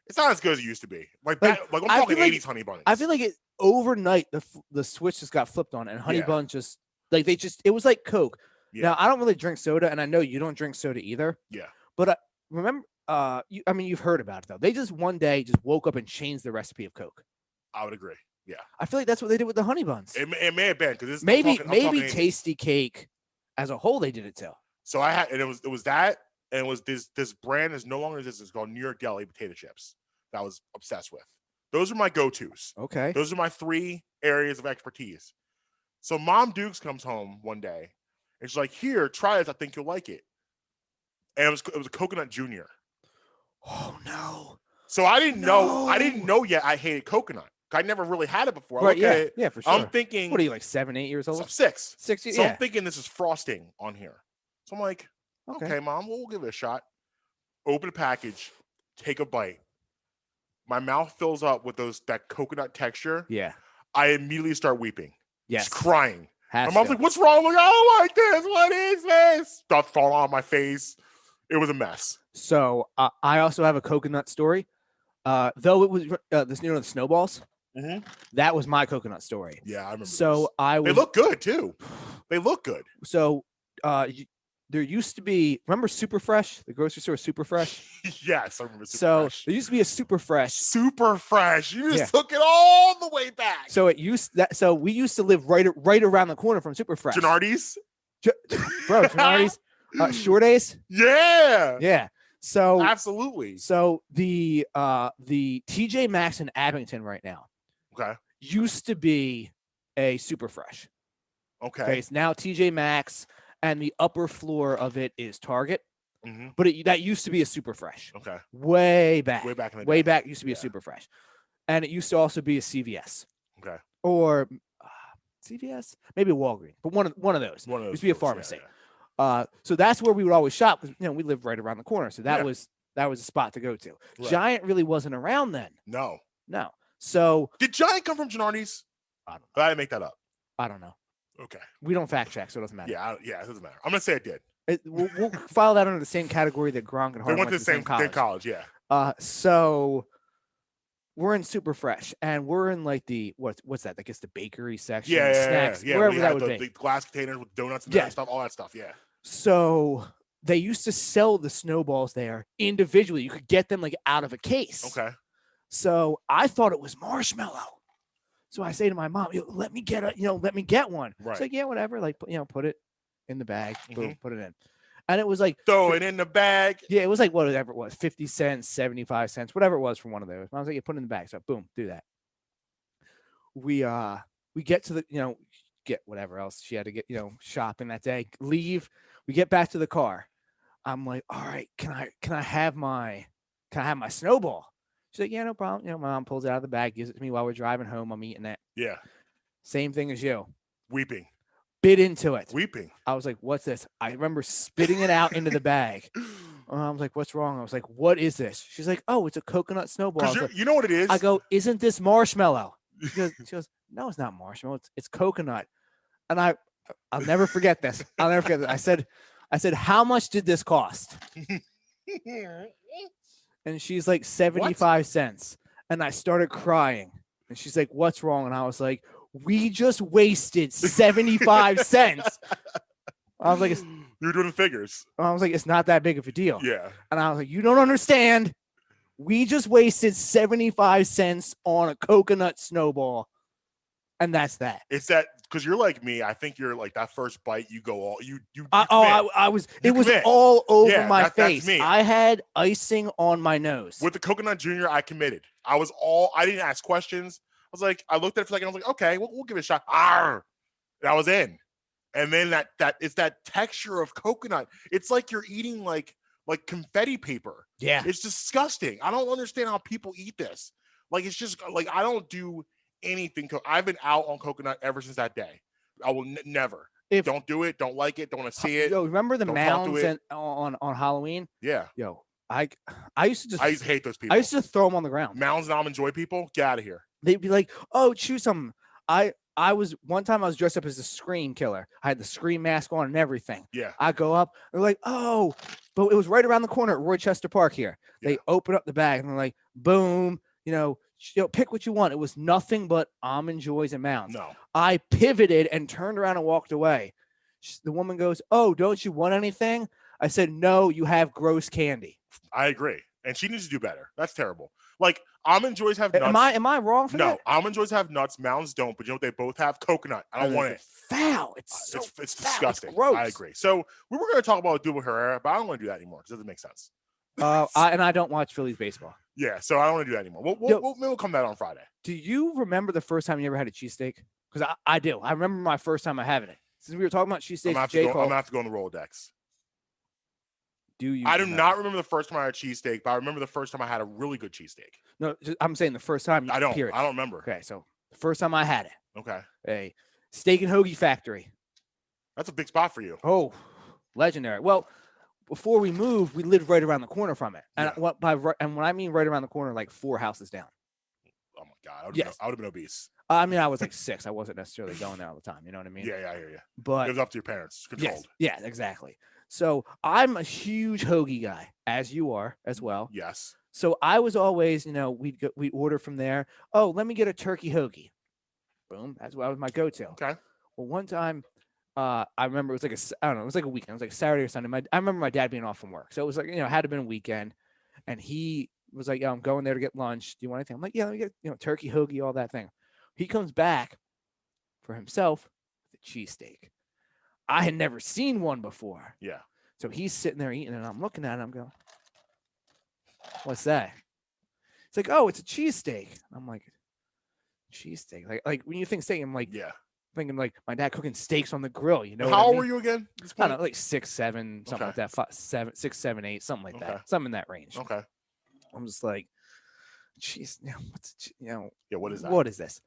B: It's not as good as it used to be. Like I'm talking 80s honey buns.
C: I feel like it overnight the switch just got flipped on and honey buns just like it was like Coke. Yeah. Now I don't really drink soda and I know you don't drink soda either.
B: Yeah.
C: But remember, you've heard about it though. They just one day just woke up and changed the recipe of Coke.
B: I would agree. Yeah.
C: I feel like that's what they did with the honey buns.
B: It may have been because
C: maybe Tasty Cake as a whole they did it too.
B: So I had, and it was that, and it was this brand is no longer this. It's called New York Deli potato chips that I was obsessed with. Those are my go-tos.
C: Okay.
B: Those are my 3 areas of expertise. So Mom Dukes comes home one day and she's like, "Here, try this. I think you'll like it." And it was a coconut junior.
C: Oh no.
B: So I didn't know yet I hated coconut. I never really had it before.
C: Right, yeah, for sure.
B: I'm thinking,
C: what are you, like 7, 8 years old?
B: So 6.
C: 6
B: So I'm thinking this is frosting on here. So I'm like, okay Mom, we'll give it a shot. open a package, take a bite. My mouth fills up with that coconut texture.
C: Yeah.
B: I immediately start weeping.
C: Yes.
B: Just crying.
C: Has
B: My mom's
C: to.
B: like, "What's wrong?" I'm like, "I don't like this. What is this?" Stuff falling on my face. It was a mess.
C: So I also have a coconut story. Though it was the snowballs.
B: Mm-hmm.
C: That was my coconut story.
B: Yeah, I remember.
C: So
B: those. They look good too. They look good.
C: So, there used to be. Remember Super Fresh, the grocery store Super Fresh.
B: Yes, I remember. Fresh.
C: There used to be a Super Fresh.
B: Super Fresh. You just took it all the way back.
C: So So we used to live right around the corner from Super Fresh.
B: Gennardi's.
C: Bro, Gennardi's. Short Ace.
B: Yeah.
C: Yeah. So
B: absolutely.
C: So the TJ Maxx in Abington right now.
B: Okay.
C: Used to be a Super Fresh.
B: Okay.
C: It's now TJ Maxx, and the upper floor of it is Target.
B: Mm-hmm.
C: But that used to be a Super Fresh.
B: Okay.
C: Way back.
B: Way back in the
C: Way
B: day.
C: back used to be a Super Fresh, and it used to also be a CVS.
B: Okay.
C: Or CVS, maybe a Walgreens, but one of those.
B: One of those
C: used to be a pharmacy. So that's where we would always shop because we lived right around the corner. So that was a spot to go to. Right. Giant really wasn't around then.
B: No.
C: So
B: did Giant come from Gennardi's? I didn't make that up.
C: I don't know.
B: Okay.
C: We don't fact check, so it doesn't matter.
B: Yeah, it doesn't matter. I'm gonna say it did.
C: We'll file that under the same category that Gronk and Hart
B: went to the same college. Yeah.
C: So we're in Super Fresh, and we're in like the what's that? I guess the bakery section, snacks, wherever that would be.
B: The glass containers with donuts and and stuff, all that stuff. Yeah.
C: So they used to sell the snowballs there individually. You could get them like out of a case.
B: Okay.
C: So I thought it was marshmallow. So I say to my mom, let me get one.
B: Right.
C: She's like, yeah, whatever. Like, put it in the bag, boom, put it in. And it was like
B: throw it in the bag.
C: Yeah, it was like whatever it was, 50 cents, 75 cents, whatever it was for one of those. I was like, put it in the bag. So boom, do that. We get to the, get whatever else she had to get, shopping that day, leave. We get back to the car. I'm like, all right, can I have my snowball? She's like, yeah, no problem. My mom pulls it out of the bag, gives it to me while we're driving home. I'm eating it.
B: Yeah.
C: Same thing as you.
B: Weeping.
C: Bit into it.
B: Weeping.
C: I was like, what's this? I remember spitting it out into the bag. I was like, what's wrong? I was like, what is this? She's like, oh, it's a coconut snowball.
B: Like, you know what it is?
C: I go, isn't this marshmallow? She goes, no, it's not marshmallow. It's coconut. And I'll never forget this. I'll never forget this. I said, how much did this cost? And she's like 75 cents. And I started crying. And she's like, what's wrong? And I was like, we just wasted 75 cents. I was like,
B: you're doing the figures.
C: I was like, it's not that big of a deal.
B: Yeah.
C: And I was like, you don't understand. We just wasted 75 cents on a coconut snowball. And that's that.
B: It's that because you're like me. I think you're like that first bite. You go all you.
C: I was. It was all over my face.
B: That's me.
C: I had icing on my nose.
B: With the Coconut Junior, I committed. I didn't ask questions. I was like, I looked at it for a second. I was like, okay, we'll give it a shot. And I was in. And then that it's that texture of coconut. It's like you're eating like confetti paper.
C: Yeah.
B: It's disgusting. I don't understand how people eat this. Like, it's just like, I don't do anything. I've been out on coconut ever since that day. I will never. Don't do it. Don't like it. Don't want to see it.
C: Yo, remember the mounds on Halloween?
B: Yeah.
C: Yo, I used to
B: hate those people.
C: I used to throw them on the ground.
B: Mounds and almond joy people, get out of here.
C: They'd be like, oh, choose something. One time I was dressed up as a Scream killer. I had the Scream mask on and everything.
B: Yeah.
C: I go up. They're like, oh, but it was right around the corner at Rochester Park here. Yeah. They open up the bag and they're like, boom, pick what you want. It was nothing but almond joys and mounds.
B: No.
C: I pivoted and turned around and walked away. The woman goes, oh, don't you want anything? I said, no, you have gross candy.
B: I agree. And she needs to do better. That's terrible. Like, almond joys have nuts.
C: Am I wrong for that?
B: No, almond joys have nuts. Mounds don't. But you know what? They both have coconut. I don't want it.
C: Foul. It's
B: disgusting.
C: It's gross.
B: I agree. So we were going to talk about Double Herrera, but I don't want to do that anymore because it doesn't make sense.
C: I don't watch Phillies baseball.
B: Yeah, so I don't want to do that anymore. We'll come back on Friday.
C: Do you remember the first time you ever had a cheesesteak? Because I do. I remember my first time having it. Since we were talking about cheesesteaks,
B: I'm going to have to go on the Rolodex. I do not remember the first time I had a cheesesteak, but I remember the first time I had a really good cheesesteak.
C: No, I'm saying the first time.
B: I don't
C: period.
B: remember.
C: Okay, so the first time I had it.
B: Okay.
C: A Steak and Hoagie Factory.
B: That's a big spot for you.
C: Oh, legendary. Well, before we moved, we lived right around the corner from it. And
B: Yeah.
C: when I mean right around the corner, like 4 houses down.
B: Oh my God.
C: Yes.
B: I would have been obese.
C: I mean, I was like 6. I wasn't necessarily going there all the time. You know what I mean?
B: Yeah, I hear you.
C: But
B: it was up to your parents. Controlled.
C: Yes, yeah, exactly. So I'm a huge hoagie guy, as you are as well.
B: Yes.
C: So I was always, we'd order from there. Oh, let me get a turkey hoagie. Boom. That's what was my go-to.
B: Okay.
C: Well, one time, I remember it was like I don't know, it was like a weekend. It was like Saturday or Sunday. I remember my dad being off from work, so it was like it had to have been a weekend, and he was like, "Yeah, I'm going there to get lunch. Do you want anything?" I'm like, "Yeah, let me get turkey hoagie, all that thing." He comes back for himself with a cheesesteak. I had never seen one before.
B: Yeah.
C: So he's sitting there eating, and I'm looking at it. I'm going, "What's that?" It's like, "Oh, it's a cheesesteak." I'm like, "Cheesesteak?" Like when you think steak, I'm like,
B: Yeah.
C: Thinking like my dad cooking steaks on the grill. You know,
B: How old were you again?
C: I don't know, like 6, 7, something
B: Okay.
C: like that. 6, 7, 8, something like
B: Okay.
C: that. Something in that range.
B: Okay.
C: I'm just like, jeez,
B: Yeah. What is that?
C: What is this?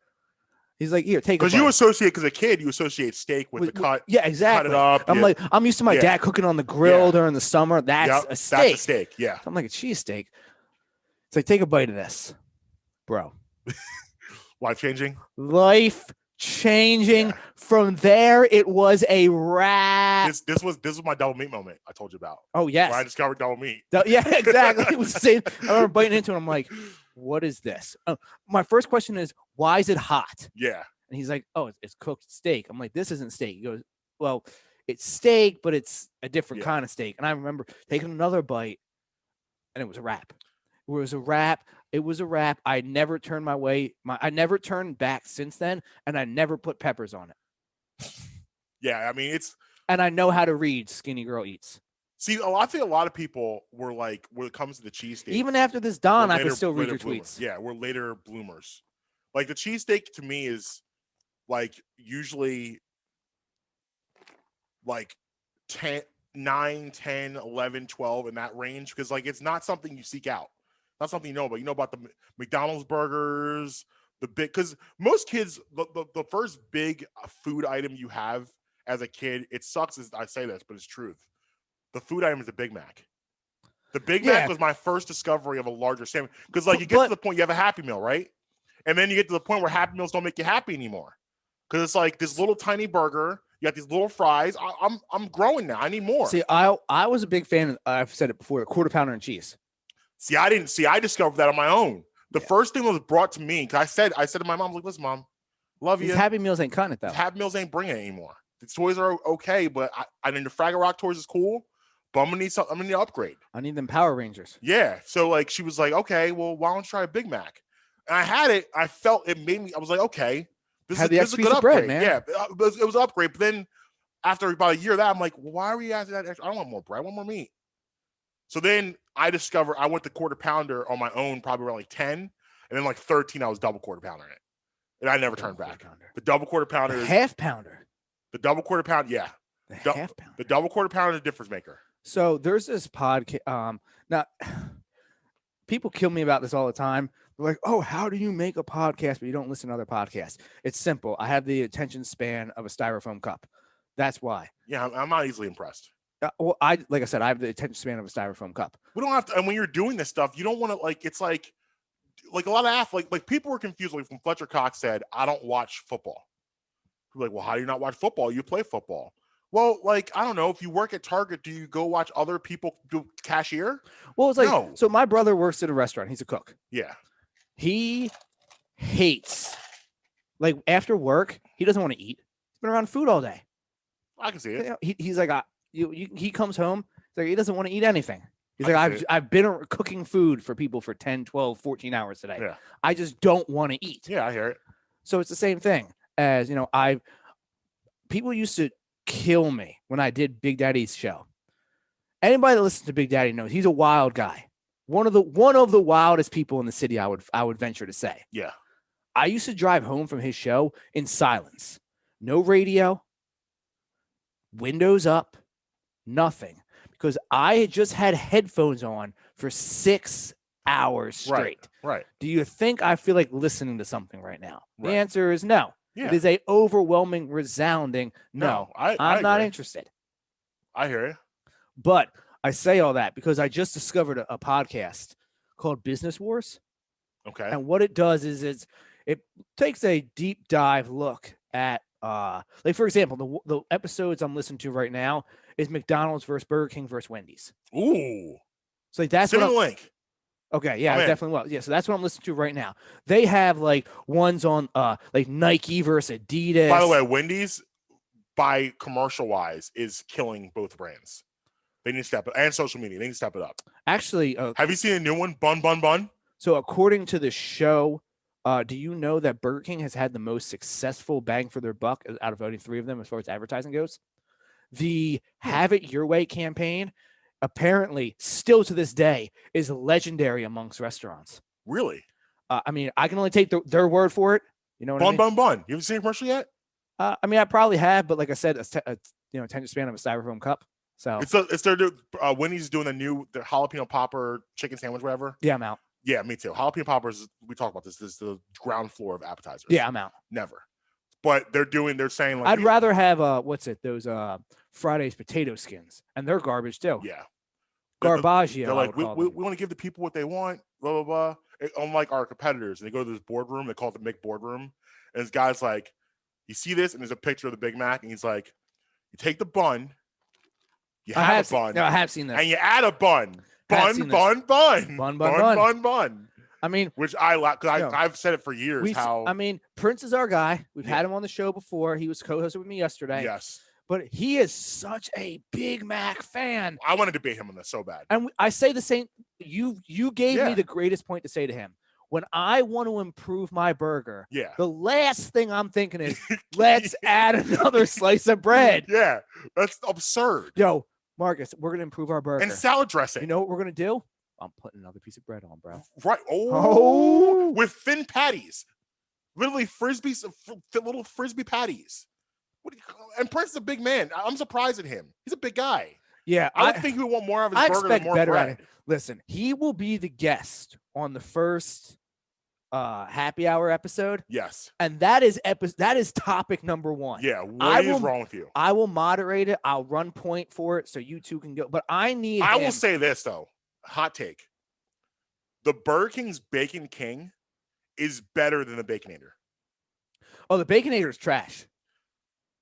C: He's like, here, take it.
B: Because you associate, because a kid, you associate steak with the cut.
C: Yeah, exactly.
B: Cut it up.
C: I'm like, I'm used to my dad cooking on the grill during the summer. That's a steak.
B: That's a steak. Yeah.
C: So I'm like, a cheesesteak. It's like, take a bite of this, bro.
B: Life changing.
C: Life changing.
B: Yeah.
C: From there, it was a wrap.
B: This was my double meat moment I told you about.
C: Oh yes,
B: where I discovered double meat.
C: Yeah, exactly. It was the same. I remember biting into it. I'm like, what is this? My first question is, why is it hot?
B: Yeah.
C: And he's like, oh, it's cooked steak. I'm like, this isn't steak. He goes, well, it's steak, but it's a different kind of steak. And I remember taking another bite, and it was a wrap. It was a wrap. It was a wrap. I never turned I never turned back since then, and I never put peppers on it.
B: Yeah, I mean,
C: and I know how to read Skinny Girl Eats.
B: See, I think a lot of people were like, when it comes to the cheesesteak,
C: even after this Don, I could still read your tweets.
B: Yeah, we're later bloomers. Like the cheesesteak to me is like usually like 9, 10, 11, 12 in that range, because like it's not something you seek out. Not something you know about. You know about the McDonald's burgers, the big, because most kids, the first big food item you have as a kid, it sucks as I say this, but it's truth. The food item is the Big Mac. The Big Mac was my first discovery of a larger sandwich, because like you get to the point, you have a Happy Meal, right? And then you get to the point where Happy Meals don't make you happy anymore, because it's like this little tiny burger. You got these little fries. I'm growing now. I need more.
C: See, I was a big fan of, I've said it before, quarter pounder and cheese.
B: See, I discovered that on my own. The first thing that was brought to me, because I said to my mom, like, listen, Mom, love you.
C: Happy Meals ain't cutting it though.
B: Happy Meals ain't bringing it anymore. The toys are okay, but I mean the Fraggle Rock toys is cool, but I'm gonna need to upgrade.
C: I need them Power Rangers.
B: Yeah. So like she was like, okay, well, why don't you try a Big Mac? And I had it. I felt it made me. I was like, okay, this is a good upgrade, man. Yeah, it was an upgrade. But then after about a year of that, I'm like, well, why are you asking that extra? I don't want more bread. I want more meat. So then I discovered I went to quarter pounder on my own, probably around like 10, and then like 13, I was double quarter pounder in it, and I never turned back. The double quarter pounder,
C: the half pounder,
B: the double quarter pound, yeah,
C: the half pounder,
B: the double quarter pounder is a difference maker.
C: So there's this podcast. Now, people kill me about this all the time. They're like, "Oh, how do you make a podcast but you don't listen to other podcasts?" It's simple. I have the attention span of a styrofoam cup. That's why.
B: Yeah, I'm not easily impressed.
C: Well, like I said, I have the attention span of a styrofoam cup.
B: We don't have to, and when you're doing this stuff, you don't want to like. It's like a lot of athletes, like people were confused. Like when Fletcher Cox said, "I don't watch football." People like, well, how do you not watch football? You play football. Well, like I don't know. If you work at Target, do you go watch other people do cashier?
C: Well, it's like
B: no.
C: So my brother works at a restaurant. He's a cook.
B: Yeah.
C: He hates, like after work, he doesn't want to eat. He's been around food all day.
B: I can see it.
C: He's like, he comes home. He's like, he doesn't want to eat anything. He's like, I've been cooking food for people for 10, 12, 14 hours today.
B: Yeah.
C: I just don't want to eat.
B: Yeah, I hear it.
C: So it's the same thing as, people used to kill me when I did Big Daddy's show. Anybody that listens to Big Daddy knows he's a wild guy. One of the wildest people in the city, I would venture to say.
B: Yeah.
C: I used to drive home from his show in silence. No radio, windows up, nothing. Because I had just had headphones on for 6 hours straight.
B: Right.
C: Do you think I feel like listening to something right now?
B: Right.
C: The answer is no. Yeah. It is a overwhelming, resounding no. I'm not interested.
B: I hear you.
C: But I say all that because I just discovered a podcast called Business Wars.
B: Okay.
C: And what it does is it takes a deep dive look at like, for example, the episodes I'm listening to right now is McDonald's versus Burger King versus Wendy's.
B: Ooh.
C: So like that's
B: Send
C: what
B: me the link.
C: Okay, yeah,
B: I'm
C: I
B: in.
C: definitely will. Yeah, so that's what I'm listening to right now. They have like ones on like Nike versus Adidas.
B: By the way, Wendy's, by commercial wise, is killing both brands. They need to step it, and social media. They need to step it up.
C: Actually,
B: have you seen a new one? Bun, bun, bun.
C: So according to the show, do you know that Burger King has had the most successful bang for their buck out of only 3 of them as far as advertising goes? The Have It Your Way campaign, apparently, still to this day, is legendary amongst restaurants.
B: Really?
C: I mean, I can only take their word for it. You know what I mean?
B: Bun, bun, bun. You haven't seen a commercial yet?
C: I mean, I probably have, but like I said, attention span of a styrofoam cup. So
B: it's their Wendy's doing their jalapeno popper chicken sandwich, whatever.
C: Yeah, I'm out.
B: Yeah, me too. Jalapeno poppers, we talked about this. This is the ground floor of appetizers.
C: Yeah, I'm out.
B: Never. But they're saying like
C: I'd rather have those Friday's potato skins, and they're garbage too.
B: Yeah.
C: Garbage.
B: They're like, we want to give the people what they want, blah, blah, blah. Unlike our competitors, and they go to this boardroom, they call it the Mick boardroom. And this guy's like, you see this? And there's a picture of the Big Mac, and he's like, you take the bun, you have a bun.
C: I have seen this.
B: And you add a bun. Bun, bun, bun.
C: Bun, bun,
B: bun,
C: bun.
B: bun, bun.
C: I mean,
B: which I like, because I've said it for years.
C: I mean, Prince is our guy. We've had him on the show before. He was co-hosted with me yesterday.
B: Yes.
C: But he is such a Big Mac fan.
B: I want to debate him on this so bad.
C: And I say the same. You gave me the greatest point to say to him. When I want to improve my burger, the last thing I'm thinking is, let's add another slice of bread.
B: Yeah, that's absurd.
C: Yo, Marcus, we're going to improve our burger.
B: And salad dressing.
C: You know what we're going to do? I'm putting another piece of bread on, bro.
B: Right. Oh. With thin patties. Literally little frisbee patties. And Prince is a big man. I'm surprised at him. He's a big guy.
C: Yeah.
B: I would think he would want more of his burger than more bread.
C: Listen, he will be the guest on the first happy hour episode.
B: Yes.
C: And that is topic number 1.
B: Yeah. What is wrong with you?
C: I will moderate it. I'll run point for it so you two can go. But I
B: will say this though. Hot take. The Burger King's Bacon King is better than the Baconator.
C: Oh, the Baconator is trash.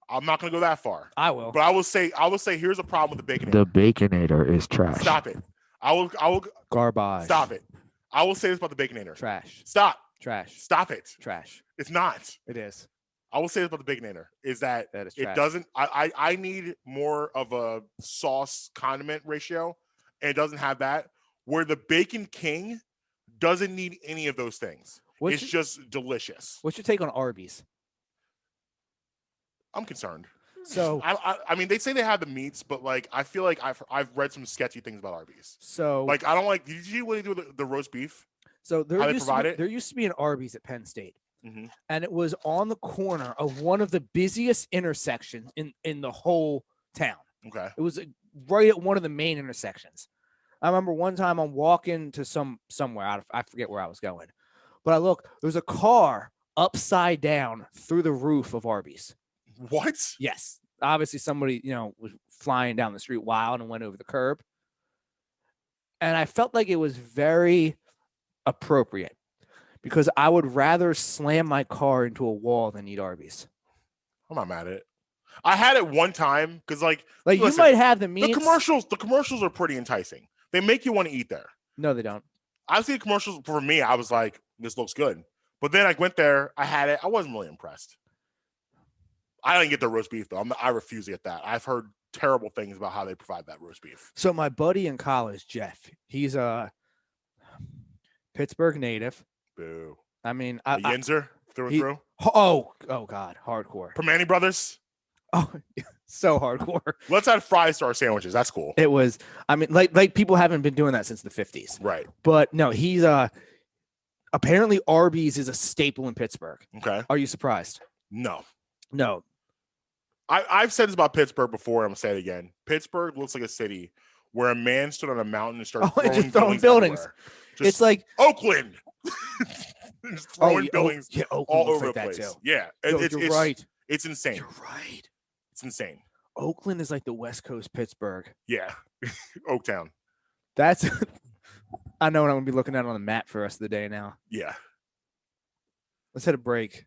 B: I'm not going to go that far.
C: I will.
B: But I will say here's a problem with the Baconator.
D: The Baconator is trash.
B: Stop it. I will
C: garbage.
B: Stop it. I will say this about the Baconator.
C: Trash.
B: Stop.
C: Trash.
B: Stop it.
C: Trash.
B: It's not.
C: It is.
B: I will say this about the Baconator is that
C: is
B: it
C: trash.
B: Doesn't. I need more of a sauce condiment ratio, and it doesn't have that. Where the Bacon King doesn't need any of those things. It's just delicious.
C: What's your take on Arby's?
B: I'm concerned.
C: So
B: I mean, they say they have the meats, but like I feel like I've read some sketchy things about Arby's.
C: So
B: like I don't like. Did you see what they do with the roast beef?
C: So there used to be an Arby's at Penn State, and it was on the corner of one of the busiest intersections in the whole town.
B: Okay,
C: it was right at one of the main intersections. I remember one time I'm walking to somewhere I forget where I was going, but I look, there's a car upside down through the roof of Arby's.
B: What?
C: Yes. Obviously somebody, was flying down the street wild and went over the curb. And I felt like it was very appropriate because I would rather slam my car into a wall than eat Arby's.
B: I'm not mad at it. I had it one time because like
C: listen, you might have the meats.
B: The commercials are pretty enticing. They make you want to eat there.
C: No, they don't.
B: I see the commercials. For me, I was like, this looks good. But then I went there, I had it. I wasn't really impressed. I didn't get the roast beef though. I refuse to get that. I've heard terrible things about how they provide that roast beef.
C: So my buddy in college, Jeff, he's a Pittsburgh native.
B: Boo.
C: I mean,
B: Yinzer through and through.
C: Oh God, hardcore.
B: Permane Brothers.
C: Oh, so hardcore.
B: Let's add fries to our sandwiches. That's cool.
C: It was. I mean, like people haven't been doing that since the 50s.
B: Right.
C: But no, he's apparently Arby's is a staple in Pittsburgh.
B: Okay.
C: Are you surprised?
B: No.
C: I've
B: said this about Pittsburgh before. I'm gonna say it again. Pittsburgh looks like a city where a man stood on a mountain and started throwing buildings.
C: It's like
B: Oakland. Just throwing buildings all over the place.
C: Too.
B: Yeah.
C: You're right.
B: It's insane.
C: You're right.
B: It's insane.
C: Oakland is like the West Coast Pittsburgh.
B: Yeah. Oaktown.
C: That's. I know what I'm gonna be looking at on the map for the rest of the day now.
B: Yeah.
C: Let's hit a break.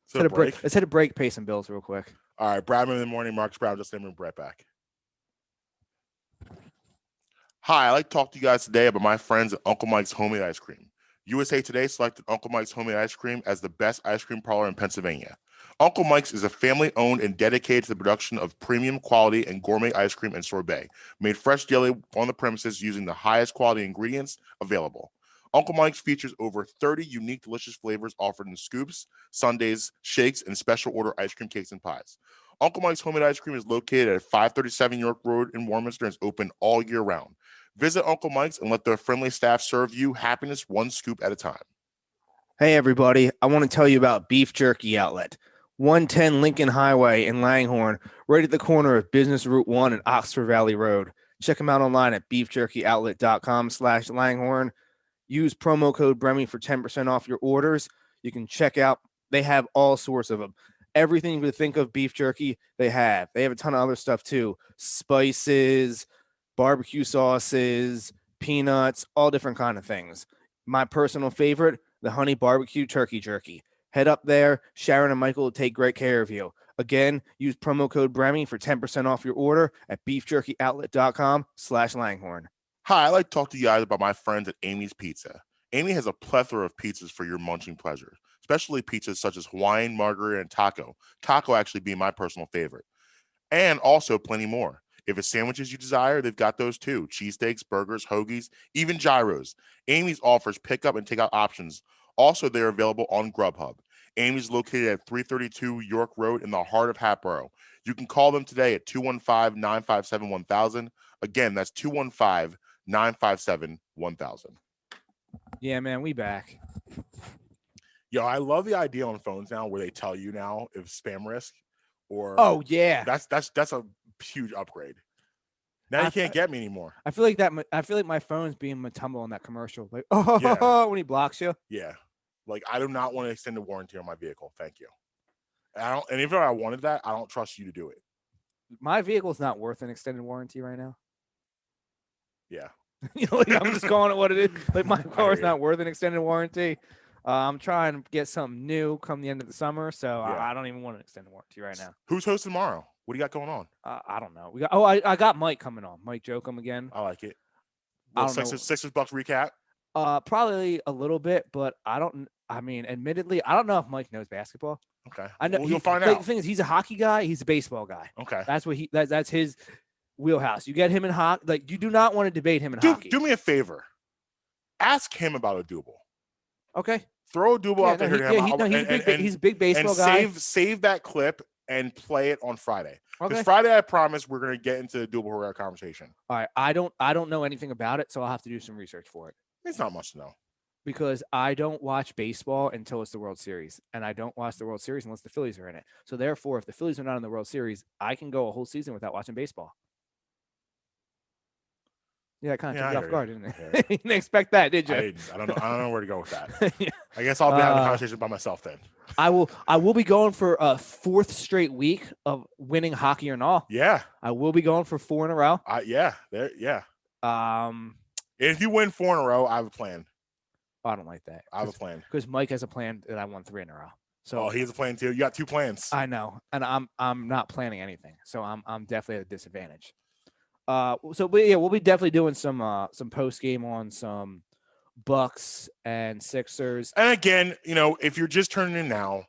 B: So break.
C: Let's hit a break. Pay some bills real quick.
B: All right, Bradman in the morning. Marcus Brown just naming Brett back. Hi, I'd like to talk to you guys today about my friends at Uncle Mike's Homemade Ice Cream. USA Today selected Uncle Mike's Homemade Ice Cream as the best ice cream parlor in Pennsylvania. Uncle Mike's is a family-owned and dedicated to the production of premium quality and gourmet ice cream and sorbet, made fresh daily on the premises using the highest quality ingredients available. Uncle Mike's features over 30 unique, delicious flavors offered in scoops, sundaes, shakes, and special order ice cream cakes and pies. Uncle Mike's Homemade Ice Cream is located at 537 York Road in Warminster and is open all year round. Visit Uncle Mike's and let their friendly staff serve you happiness one scoop at a time.
C: Hey, everybody. I want to tell you about Beef Jerky Outlet. 110 Lincoln Highway in Langhorne, right at the corner of Business Route 1 and Oxford Valley Road. Check them out online at beefjerkyoutlet.com/Langhorne. Use promo code Bremy for 10% off your orders. You can check out, they have all sorts of them. Everything you could think of beef jerky, they have. They have a ton of other stuff too. Spices, barbecue sauces, peanuts, all different kind of things. My personal favorite, the honey barbecue turkey jerky. Head up there. Sharon and Michael will take great care of you. Again, use promo code Bremy for 10% off your order at beefjerkyoutlet.com/Langhorne.
B: Hi, I'd like to talk to you guys about my friends at Amy's Pizza. Amy has a plethora of pizzas for your munching pleasure, especially pizzas such as Hawaiian, margarita, and taco. Taco actually being my personal favorite. And also plenty more. If it's sandwiches you desire, they've got those too. Cheesesteaks, burgers, hoagies, even gyros. Amy's offers pickup and takeout options. Also, they're available on Grubhub. Amy's located at 332 York Road in the heart of Hatboro. You can call them today at 215-957-1000. Again, that's 215-957-1000.
C: Yeah, man, we back.
B: Yo, I love the idea on phones now where they tell you now if spam risk or
C: Oh, yeah.
B: that's a huge upgrade. Now you can't get me anymore.
C: I feel like my phone's being Matumbo on that commercial. Like, oh, when he blocks you.
B: Yeah. Like, I do not want to extend the warranty on my vehicle. Thank you. And if I wanted that, I don't trust you to do it.
C: My vehicle's not worth an extended warranty right now.
B: Yeah.
C: Like, I'm just calling it what it is. Like, my car's not worth an extended warranty. I'm trying to get something new come the end of the summer, so I don't even want an extended warranty right now.
B: Who's hosting tomorrow? What do you got going on?
C: I don't know. I got Mike coming on. Mike Jokum again.
B: I like it. Sixers Bucks recap.
C: Probably a little bit, but admittedly, I don't know if Mike knows basketball.
B: Okay.
C: I know
B: you'll find out.
C: The thing is, he's a hockey guy. He's a baseball guy.
B: Okay.
C: That's what that's his wheelhouse. You get him in hockey. Like, you do not want to debate him in hockey.
B: Do me a favor. Ask him about a double.
C: Okay.
B: Throw a double out there to him.
C: He's a big baseball guy.
B: Save that clip and play it on Friday. Because
C: Okay.
B: Friday, I promise we're going to get into the double conversation.
C: All right. I don't know anything about it, so I'll have to do some research for it.
B: It's not much to know.
C: Because I don't watch baseball until it's the World Series, and I don't watch the World Series unless the Phillies are in it. So therefore, if the Phillies are not in the World Series, I can go a whole season without watching baseball. Yeah, it kind of took you off guard, didn't it?
B: Yeah.
C: You didn't expect that, did you?
B: I don't know where to go with that. Yeah. I guess I'll be having a conversation by myself then.
C: I will be going for a fourth straight week of winning hockey or not.
B: Yeah.
C: I will be going for 4 in a row.
B: Yeah. If you win 4 in a row, I have a plan.
C: I don't like that.
B: I have a plan.
C: Because Mike has a plan that I won 3 in a row. So
B: he has a plan too. You got 2 plans.
C: I know, and I'm not planning anything, so I'm definitely at a disadvantage. But yeah, we'll be definitely doing some post game on some Bucks and Sixers.
B: And again, if you're just turning in now,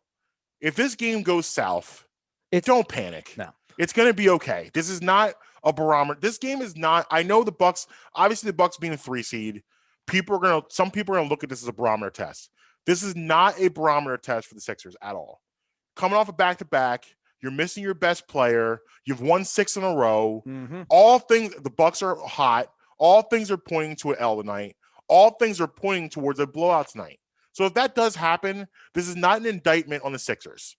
B: if this game goes south, don't panic.
C: No,
B: it's going to be okay. This is not a barometer. This game is not. I know the Bucks. Obviously, the Bucks being a 3 seed, some people are gonna look at this as a barometer test. This is not a barometer test for the Sixers at all. Coming off a back-to-back. You're missing your best player. You've won 6 in a row.
C: Mm-hmm.
B: All things, the Bucks are hot. All things are pointing to an L tonight. All things are pointing towards a blowout tonight. So if that does happen, this is not an indictment on the Sixers.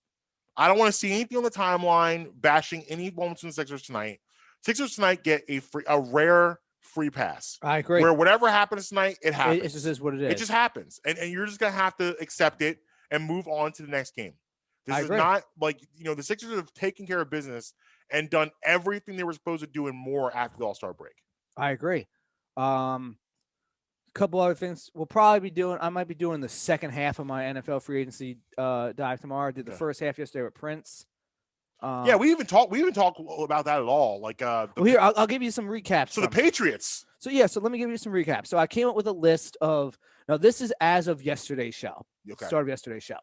B: I don't want to see anything on the timeline bashing any moments in the Sixers tonight. Sixers tonight get a rare free pass.
C: I agree.
B: Where whatever happens tonight, it happens.
C: It just is what it is.
B: It just happens. And you're just going to have to accept it and move on to the next game. This is not like, the Sixers have taken care of business and done everything they were supposed to do and more after the All-Star break.
C: I agree. Couple other things we'll probably be doing. I might be doing the second half of my NFL free agency dive tomorrow. I did the first half yesterday with Prince.
B: Yeah, we even talked about that at all. Like,
C: well, here I'll give you some recaps.
B: So the Patriots.
C: So let me give you some recaps. So I came up with a list of now. This is as of yesterday's show.
B: Okay.
C: Start of yesterday's show.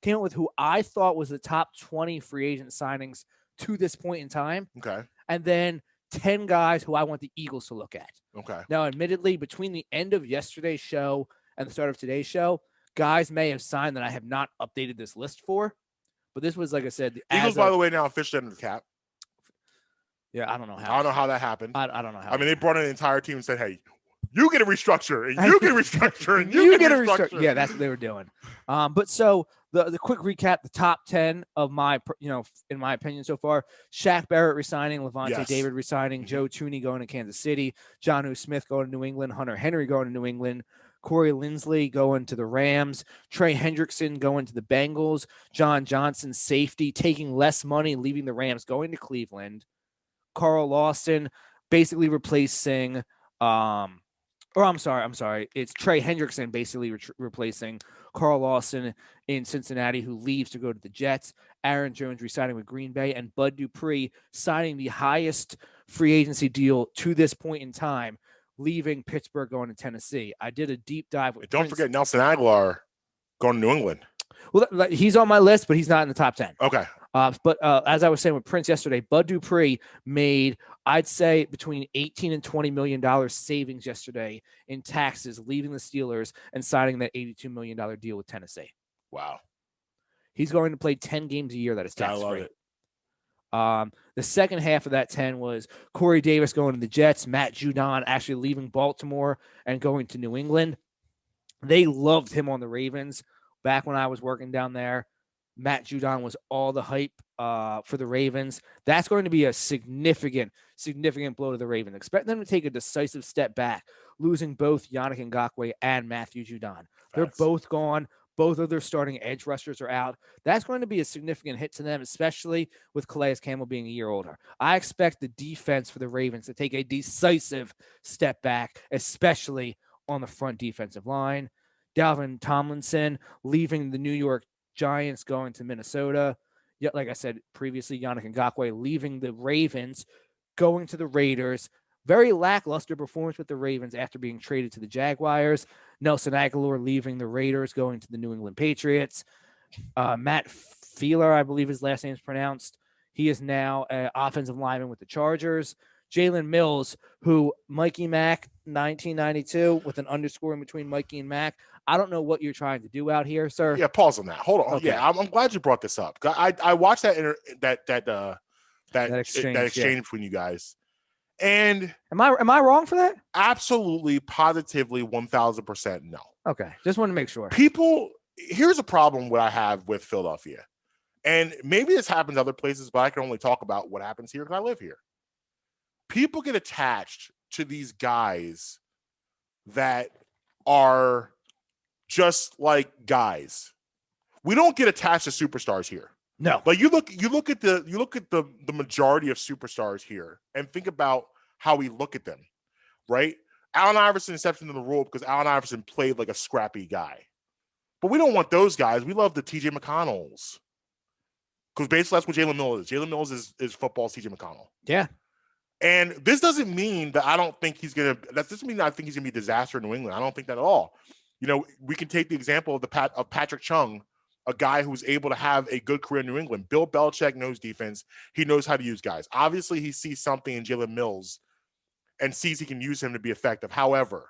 C: Came up with who I thought was the top 20 free agent signings to this point in time.
B: Okay.
C: And then 10 guys who I want the Eagles to look at.
B: Okay.
C: Now, admittedly, between the end of yesterday's show and the start of today's show, guys may have signed that I have not updated this list for. But this was, like I said, the
B: Eagles, by the way, now officially under the cap.
C: Yeah, I don't know how.
B: I don't know how that happened.
C: I don't know how.
B: I mean, they brought in an entire team and said, "Hey, you get a restructure, and you get a restructure, and
C: you get a restructure." Yeah, that's what they were doing. But so the quick recap: the top 10 of my, in my opinion so far: Shaq Barrett resigning, Levante David resigning, Joe Tooney going to Kansas City, Jonnu Smith going to New England, Hunter Henry going to New England, Corey Linsley going to the Rams, Trey Hendrickson going to the Bengals, John Johnson safety taking less money, leaving the Rams, going to Cleveland, Carl Lawson basically replacing. I'm sorry. It's Trey Hendrickson basically replacing Carl Lawson in Cincinnati, who leaves to go to the Jets. Aaron Jones resigning with Green Bay, and Bud Dupree signing the highest free agency deal to this point in time, leaving Pittsburgh, going to Tennessee. I did a deep dive with
B: Don't forget Nelson Aguilar going to New England.
C: Well, he's on my list, but he's not in the top 10.
B: Okay.
C: But as I was saying with Prince yesterday, Bud Dupree made, I'd say, between $18 and $20 million savings yesterday in taxes, leaving the Steelers and signing that $82 million deal with Tennessee.
B: Wow.
C: He's going to play 10 games a year. That is tax-free.
B: I love it.
C: The second half of that 10 was Corey Davis going to the Jets, Matt Judon actually leaving Baltimore and going to New England. They loved him on the Ravens back when I was working down there. Matt Judon was all the hype for the Ravens. That's going to be a significant blow to the Ravens. Expect them to take a decisive step back, losing both Yannick Ngakoue and Matthew Judon. They're both gone. Both of their starting edge rushers are out. That's going to be a significant hit to them, especially with Calais Campbell being a year older. I expect the defense for the Ravens to take a decisive step back, especially on the front defensive line. Dalvin Tomlinson leaving the New York Giants, going to Minnesota. Yeah, like I said previously, Yannick Ngakoue leaving the Ravens, going to the Raiders. Very lackluster performance with the Ravens after being traded to the Jaguars. Nelson Aguilar leaving the Raiders, going to the New England Patriots. Matt Feeler, I believe his last name is pronounced. He is now an offensive lineman with the Chargers. Jalen Mills, who Mikey Mack, 1992, with an underscore in between Mikey and Mack. I don't know what you're trying to do out here, sir.
B: Yeah, pause on that. Hold on.
C: Okay.
B: Yeah, I'm glad you brought this up. I watched that exchange between you guys, and
C: am I wrong for that?
B: Absolutely, positively, 1,000% no.
C: Okay, just want to make sure.
B: Here's a problem what I have with Philadelphia, and maybe this happens other places, but I can only talk about what happens here because I live here. People get attached to these guys that are just like guys. We don't get attached to superstars here.
C: No.
B: Like you look at the majority of superstars here and think about how we look at them, right? Allen Iverson exception to the rule because Allen Iverson played like a scrappy guy. But we don't want those guys. We love the TJ McConnells. Because basically that's what Jalen Mills is. Jalen Mills is football's TJ McConnell.
C: Yeah.
B: And this doesn't mean that I don't think he's going to – that doesn't mean that I think he's going to be a disaster in New England. I don't think that at all. You know, we can take the example of Patrick Chung, a guy who's able to have a good career in New England. Bill Belichick knows defense. He knows how to use guys. Obviously, he sees something in Jalen Mills and sees he can use him to be effective. However,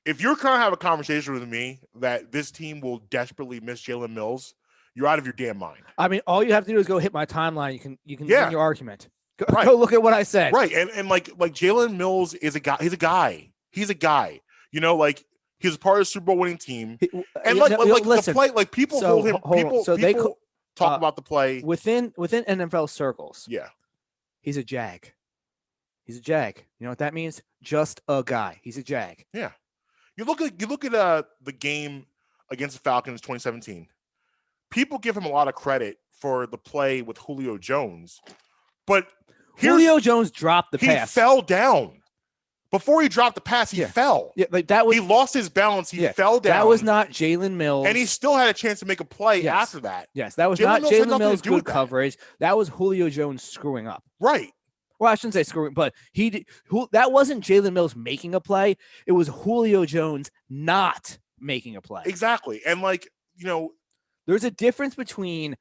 B: if you're trying to have a conversation with me that this team will desperately miss Jalen Mills, you're out of your damn mind. I
C: mean, all you have to do is go hit my timeline. You can win your argument.
B: Right.
C: Go look at what I said.
B: Right. And like Jalen Mills is a guy. He's a guy. You know, like he's part of the Super Bowl winning team. And listen, the play, like people hold him. People talk about the play
C: within NFL circles.
B: Yeah.
C: He's a jag. He's a jag. You know what that means? Just a guy. He's a jag.
B: Yeah. You look at the game against the Falcons 2017. People give him a lot of credit for the play with Julio Jones, but
C: Julio Jones dropped the pass.
B: He fell down. Before he dropped the pass, he fell.
C: Yeah, like that was.
B: He lost his balance. He fell down.
C: That was not Jalen Mills.
B: And he still had a chance to make a play after that.
C: Yes, that was not Jalen Mills' good coverage. That was Julio Jones screwing up.
B: Right.
C: Well, I shouldn't say screwing, but that wasn't Jalen Mills making a play. It was Julio Jones not making a play.
B: Exactly. And
C: there's a difference between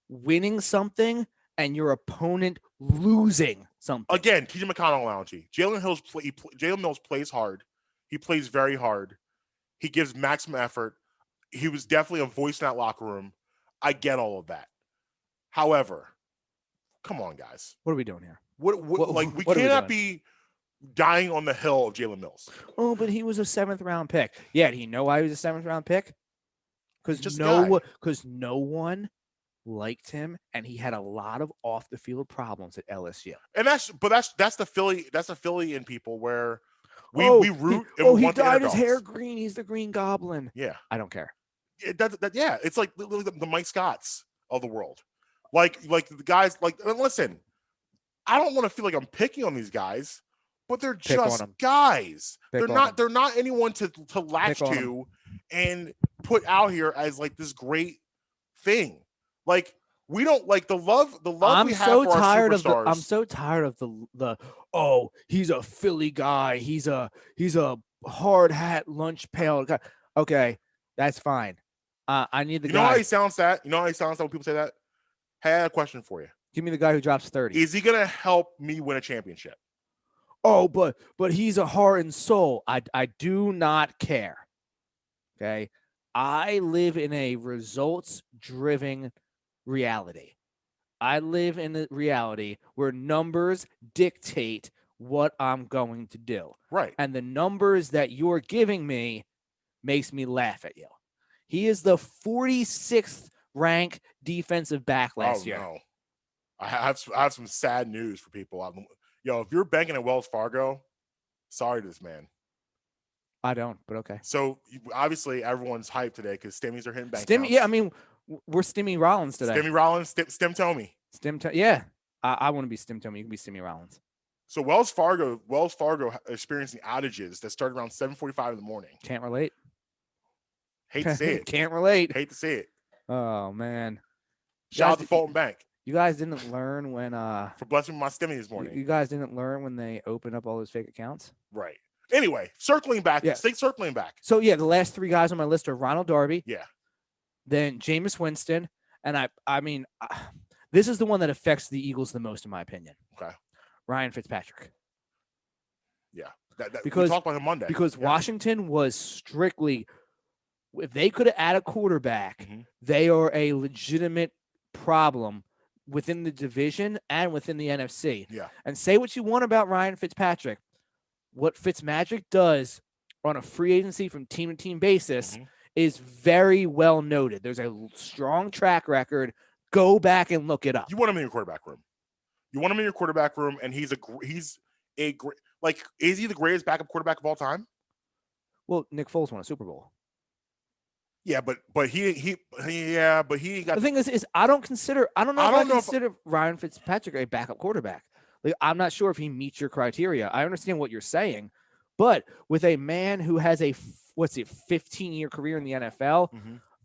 C: winning something and your opponent losing something.
B: Again, TJ McConnell analogy. Jalen Mills plays hard. He plays very hard. He gives maximum effort. He was definitely a voice in that locker room. I get all of that. However, come on, guys.
C: What are we doing here?
B: We cannot be dying on the hill of Jalen Mills.
C: Oh, but he was a 7th round pick. Yeah, do you know why he was a 7th round pick? Because no one liked him, and he had a lot of off the field problems at LSU.
B: And that's the Philly in people where we root.
C: He dyed his hair green. He's the Green Goblin.
B: Yeah,
C: I don't care.
B: It's like the Mike Scotts of the world. Like the guys. Listen, I don't want to feel like I'm picking on these guys, but they're just guys. They're not anyone to latch to and put out here as like this great thing. Like we don't like the love we have for our superstars.
C: I'm so tired of the he's a Philly guy. He's a hard hat lunch pail guy. Okay, that's fine. I need the guy.
B: You know how he sounds that? You know how he sounds that when people say that? Hey, I have a question for you.
C: Give me the guy who drops 30.
B: Is he gonna help me win a championship?
C: Oh, but he's a heart and soul. I do not care. Okay. I live in a results-driven reality. I live in a reality where numbers dictate what I'm going to do.
B: Right.
C: And the numbers that you're giving me makes me laugh at you. He is the 46th ranked defensive back last year.
B: No. I have some sad news for people. If you're banking at Wells Fargo, sorry to this man.
C: I don't, but okay.
B: So obviously everyone's hyped today because stimmies are hitting bank.
C: Yeah, I mean, we're Stimmy Rollins today.
B: Stimmy Rollins, Stim Tomey.
C: Yeah, I want to be Stim Tomey. You can be Stimmy Rollins.
B: So Wells Fargo experiencing outages that started around 7:45 in the morning.
C: Can't relate.
B: Hate to see it.
C: Can't relate.
B: Hate to see it.
C: Oh man.
B: Shout out to Fulton Bank.
C: You guys didn't learn when
B: for blessing my stimmy this morning.
C: You guys didn't learn when they opened up all those fake accounts?
B: Right. Anyway, circling back.
C: Yeah.
B: Stay circling back.
C: So yeah, the last 3 guys on my list are Ronald Darby.
B: Yeah.
C: Then Jameis Winston, and I mean, this is the one that affects the Eagles the most, in my opinion.
B: Okay.
C: Ryan Fitzpatrick.
B: Yeah.
C: Because
B: we talked about him Monday.
C: Because Washington was strictly, if they could have added a quarterback, they are a legitimate problem within the division and within the NFC.
B: Yeah.
C: And say what you want about Ryan Fitzpatrick. What Fitzmagic does on a free agency from team to team basis is very well noted. There's a strong track record. Go back and look it up.
B: You want him in your quarterback room. And he's a great, like, is he the greatest backup quarterback of all time?
C: Well, Nick Foles won a Super Bowl.
B: Yeah, but he got.
C: The thing is I don't consider Ryan Fitzpatrick a backup quarterback. Like, I'm not sure if he meets your criteria. I understand what you're saying, but with a man who has a 15-year career in the NFL,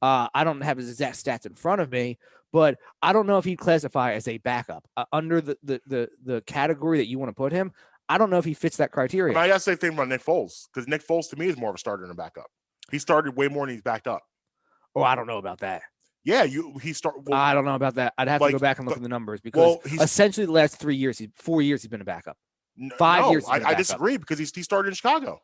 C: I don't have his exact stats in front of me, but I don't know if he'd classify as a backup under the category that you want to put him. I don't know if he fits that criteria.
B: I gotta say the thing about Nick Foles, because Nick Foles to me is more of a starter than a backup. He started way more than he's backed up.
C: Oh, I don't know about that.
B: Yeah,
C: I don't know about that. I'd have to go back and look at the numbers because essentially the last 4 years he's been a backup. 5 years.
B: I disagree because he started in Chicago.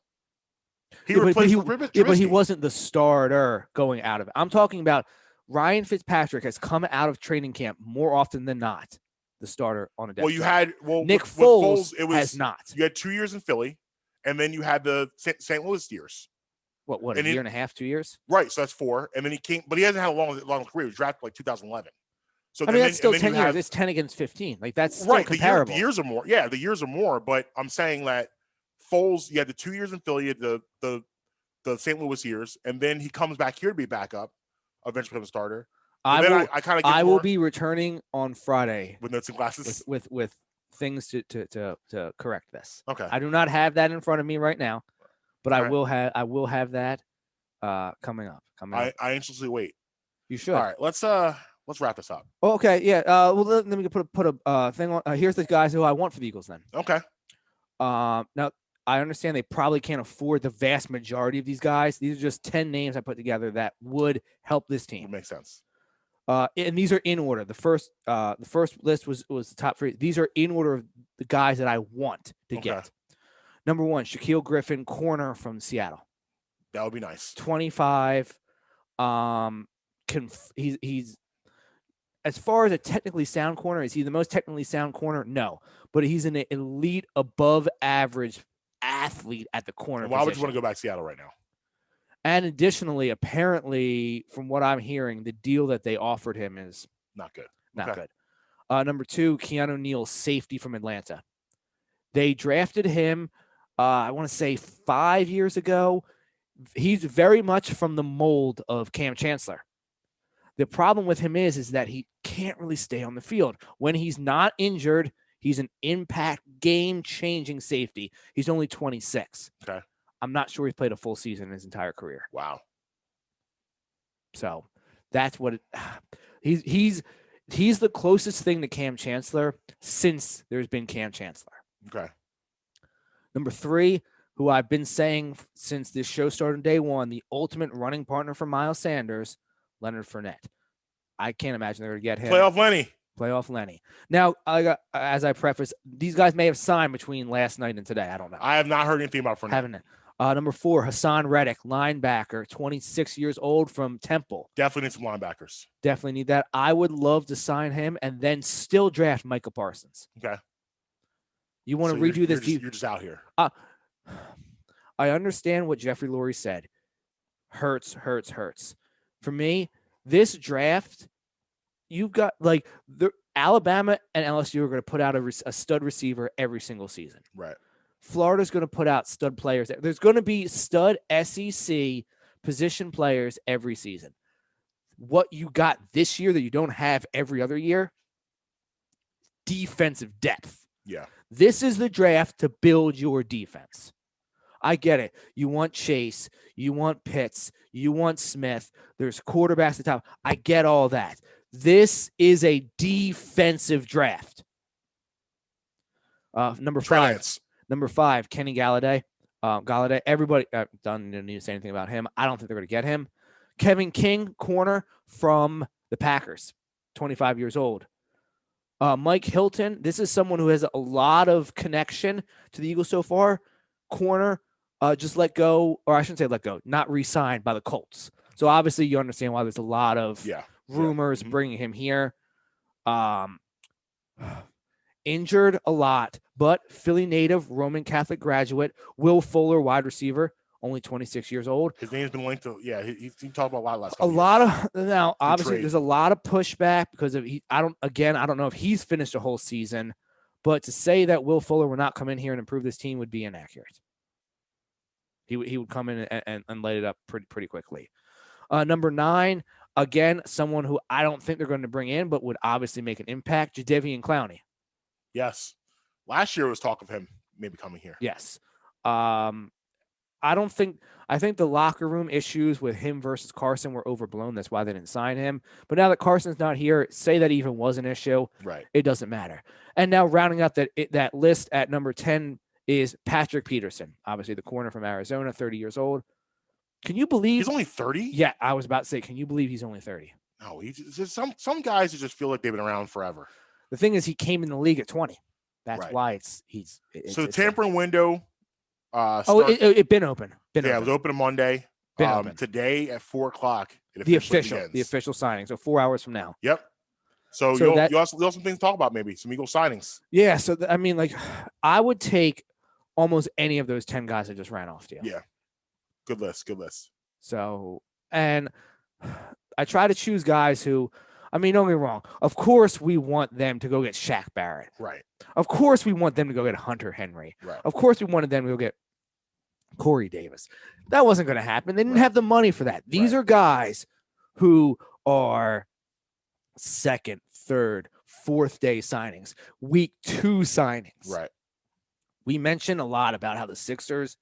C: But he wasn't the starter going out of it. I'm talking about Ryan Fitzpatrick has come out of training camp more often than not the starter on a depth chart. Nick Foles has not.
B: You had 2 years in Philly, and then you had the St. Louis years.
C: What, a year and a half, 2 years?
B: Right, so that's 4. And then he came, but he hasn't had a long career. He was drafted like 2011. So
C: that's still 10 years. It's 10 against 15. Like, that's still comparable.
B: The years are more. Yeah, the years are more. But I'm saying that Foles, you had the 2 years in Philly, you had the St. Louis years, and then he comes back here to be backup, eventually become a starter.
C: I will be returning on Friday
B: with notes and glasses
C: with things to correct this.
B: Okay.
C: I do not have that in front of me right now, but I
B: All right.
C: will have that coming up.
B: I anxiously wait.
C: You should.
B: All right, let's wrap this up.
C: Oh, okay, yeah. Well, let me put a thing on. Here's the guys who I want for the Eagles. Then.
B: Okay.
C: Now I understand they probably can't afford the vast majority of these guys. These are just 10 names I put together that would help this team.
B: Would make sense.
C: And these are in order. The first list was the top 3. These are in order of the guys that I want to get. Number 1, Shaquille Griffin, corner from Seattle.
B: That would be nice.
C: 25. He's as far as a technically sound corner, is he the most technically sound corner? No, but he's an elite, above average athlete at the corner.
B: Why would you want to go back to Seattle right now?
C: And additionally, apparently, from what I'm hearing, the deal that they offered him is
B: not good.
C: Not good. Number 2, Keanu Neal, safety from Atlanta. They drafted him, I want to say 5 years ago. He's very much from the mold of Cam Chancellor. The problem with him is that he can't really stay on the field. When he's not injured, he's an impact, game-changing safety. He's only 26.
B: Okay.
C: I'm not sure he's played a full season in his entire career.
B: Wow.
C: So that's what he's the closest thing to Cam Chancellor since there's been Cam Chancellor.
B: Okay.
C: Number 3, who I've been saying since this show started day 1, the ultimate running partner for Miles Sanders, Leonard Fournette. I can't imagine they're going to get him. Playoff Lenny. Now, as I preface, these guys may have signed between last night and today. I don't know.
B: I have not heard anything about Fournette.
C: Haven't it? Number 4, Hassan Reddick, linebacker, 26 years old from Temple.
B: Definitely need some linebackers.
C: Definitely need that. I would love to sign him and then still draft Micah Parsons.
B: Okay.
C: You want to redo this?
B: You're just out here.
C: I understand what Jeffrey Lurie said. Hurts. For me, this draft, you've got the Alabama and LSU are going to put out a stud receiver every single season.
B: Right.
C: Florida's going to put out stud players. There's going to be stud SEC position players every season. What you got this year that you don't have every other year, defensive depth.
B: Yeah.
C: This is the draft to build your defense. I get it. You want Chase. You want Pitts. You want Smith. There's quarterbacks at the top. I get all that. This is a defensive draft. Number 5, Kenny Galladay. Everybody don't need to say anything about him. I don't think they're going to get him. Kevin King, corner from the Packers, 25 years old. Mike Hilton. This is someone who has a lot of connection to the Eagles so far. Corner. Just let go, or I shouldn't say let go, not re-signed by the Colts. So obviously you understand why there's a lot of rumors bringing him here. Injured a lot, but Philly native, Roman Catholic graduate, Will Fuller, wide receiver, only 26 years old.
B: His name's been linked to, he talked about a lot last
C: couple years. Now, obviously, there's a lot of pushback because of I don't know if he's finished a whole season, but to say that Will Fuller will not come in here and improve this team would be inaccurate. He would come in and light it up pretty quickly. Number 9, again, someone who I don't think they're going to bring in, but would obviously make an impact, Jadeveon Clowney.
B: Yes. Last year was talk of him maybe coming here.
C: Yes. I think the locker room issues with him versus Carson were overblown. That's why they didn't sign him. But now that Carson's not here, say that even was an issue.
B: Right.
C: It doesn't matter. And now rounding out that list at number 10 is Patrick Peterson, obviously the corner from Arizona, 30 years old. Can you believe
B: he's only 30?
C: Yeah, I was about to say, can you believe he's only 30?
B: No, he's just some guys who just feel like they've been around forever.
C: The thing is, he came in the league at 20. That's why it's
B: so the tampering window.
C: It's been open.
B: It was open on Monday. Today at 4:00.
C: The official signing. So 4 hours from now.
B: Yep. So you'll have some things to talk about, maybe some Eagle signings.
C: Yeah. So I would take almost any of those 10 guys I just ran off to you.
B: Yeah. Good list.
C: So, and I try to choose guys who, don't get me wrong. Of course, we want them to go get Shaq Barrett.
B: Right.
C: Of course, we want them to go get Hunter Henry.
B: Right.
C: Of course, we wanted them to go get Corey Davis. That wasn't going to happen. They didn't have the money for that. These are guys who are second, third, fourth day signings, week 2 signings.
B: Right.
C: We mentioned a lot about how the Sixers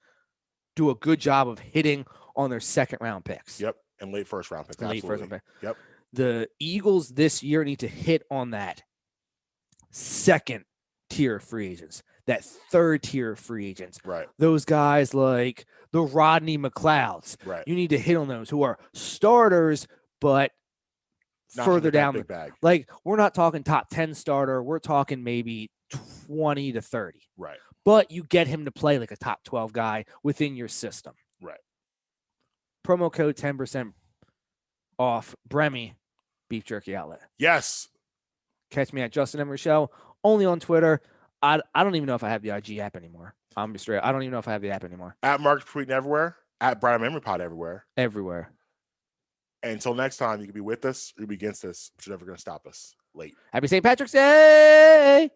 C: do a good job of hitting on their second round picks.
B: Yep. And late first round picks.
C: Late first
B: Absolutely.
C: round pick.
B: Yep.
C: The Eagles this year need to hit on that second tier of free agents, that third tier of free agents.
B: Right.
C: Those guys like the Rodney McLeods.
B: Right.
C: You need to hit on those who are starters, but
B: Not
C: further
B: with that
C: down
B: big bag.
C: like we're not talking top 10 starter. We're talking maybe 20 to 30.
B: Right.
C: But you get him to play like a top 12 guy within your system.
B: Right.
C: Promo code 10% off Bremy Beef Jerky Outlet.
B: Yes.
C: Catch me at Justin Emery Show, only on Twitter. I don't even know if I have the IG app anymore. I'm just straight. I don't even know if I have the app anymore.
B: At Mark Tweeting everywhere. At Brian Memory Pod everywhere.
C: Everywhere.
B: And until next time, you can be with us or you can be against us, but you're never going to stop us. Late.
C: Happy St. Patrick's Day!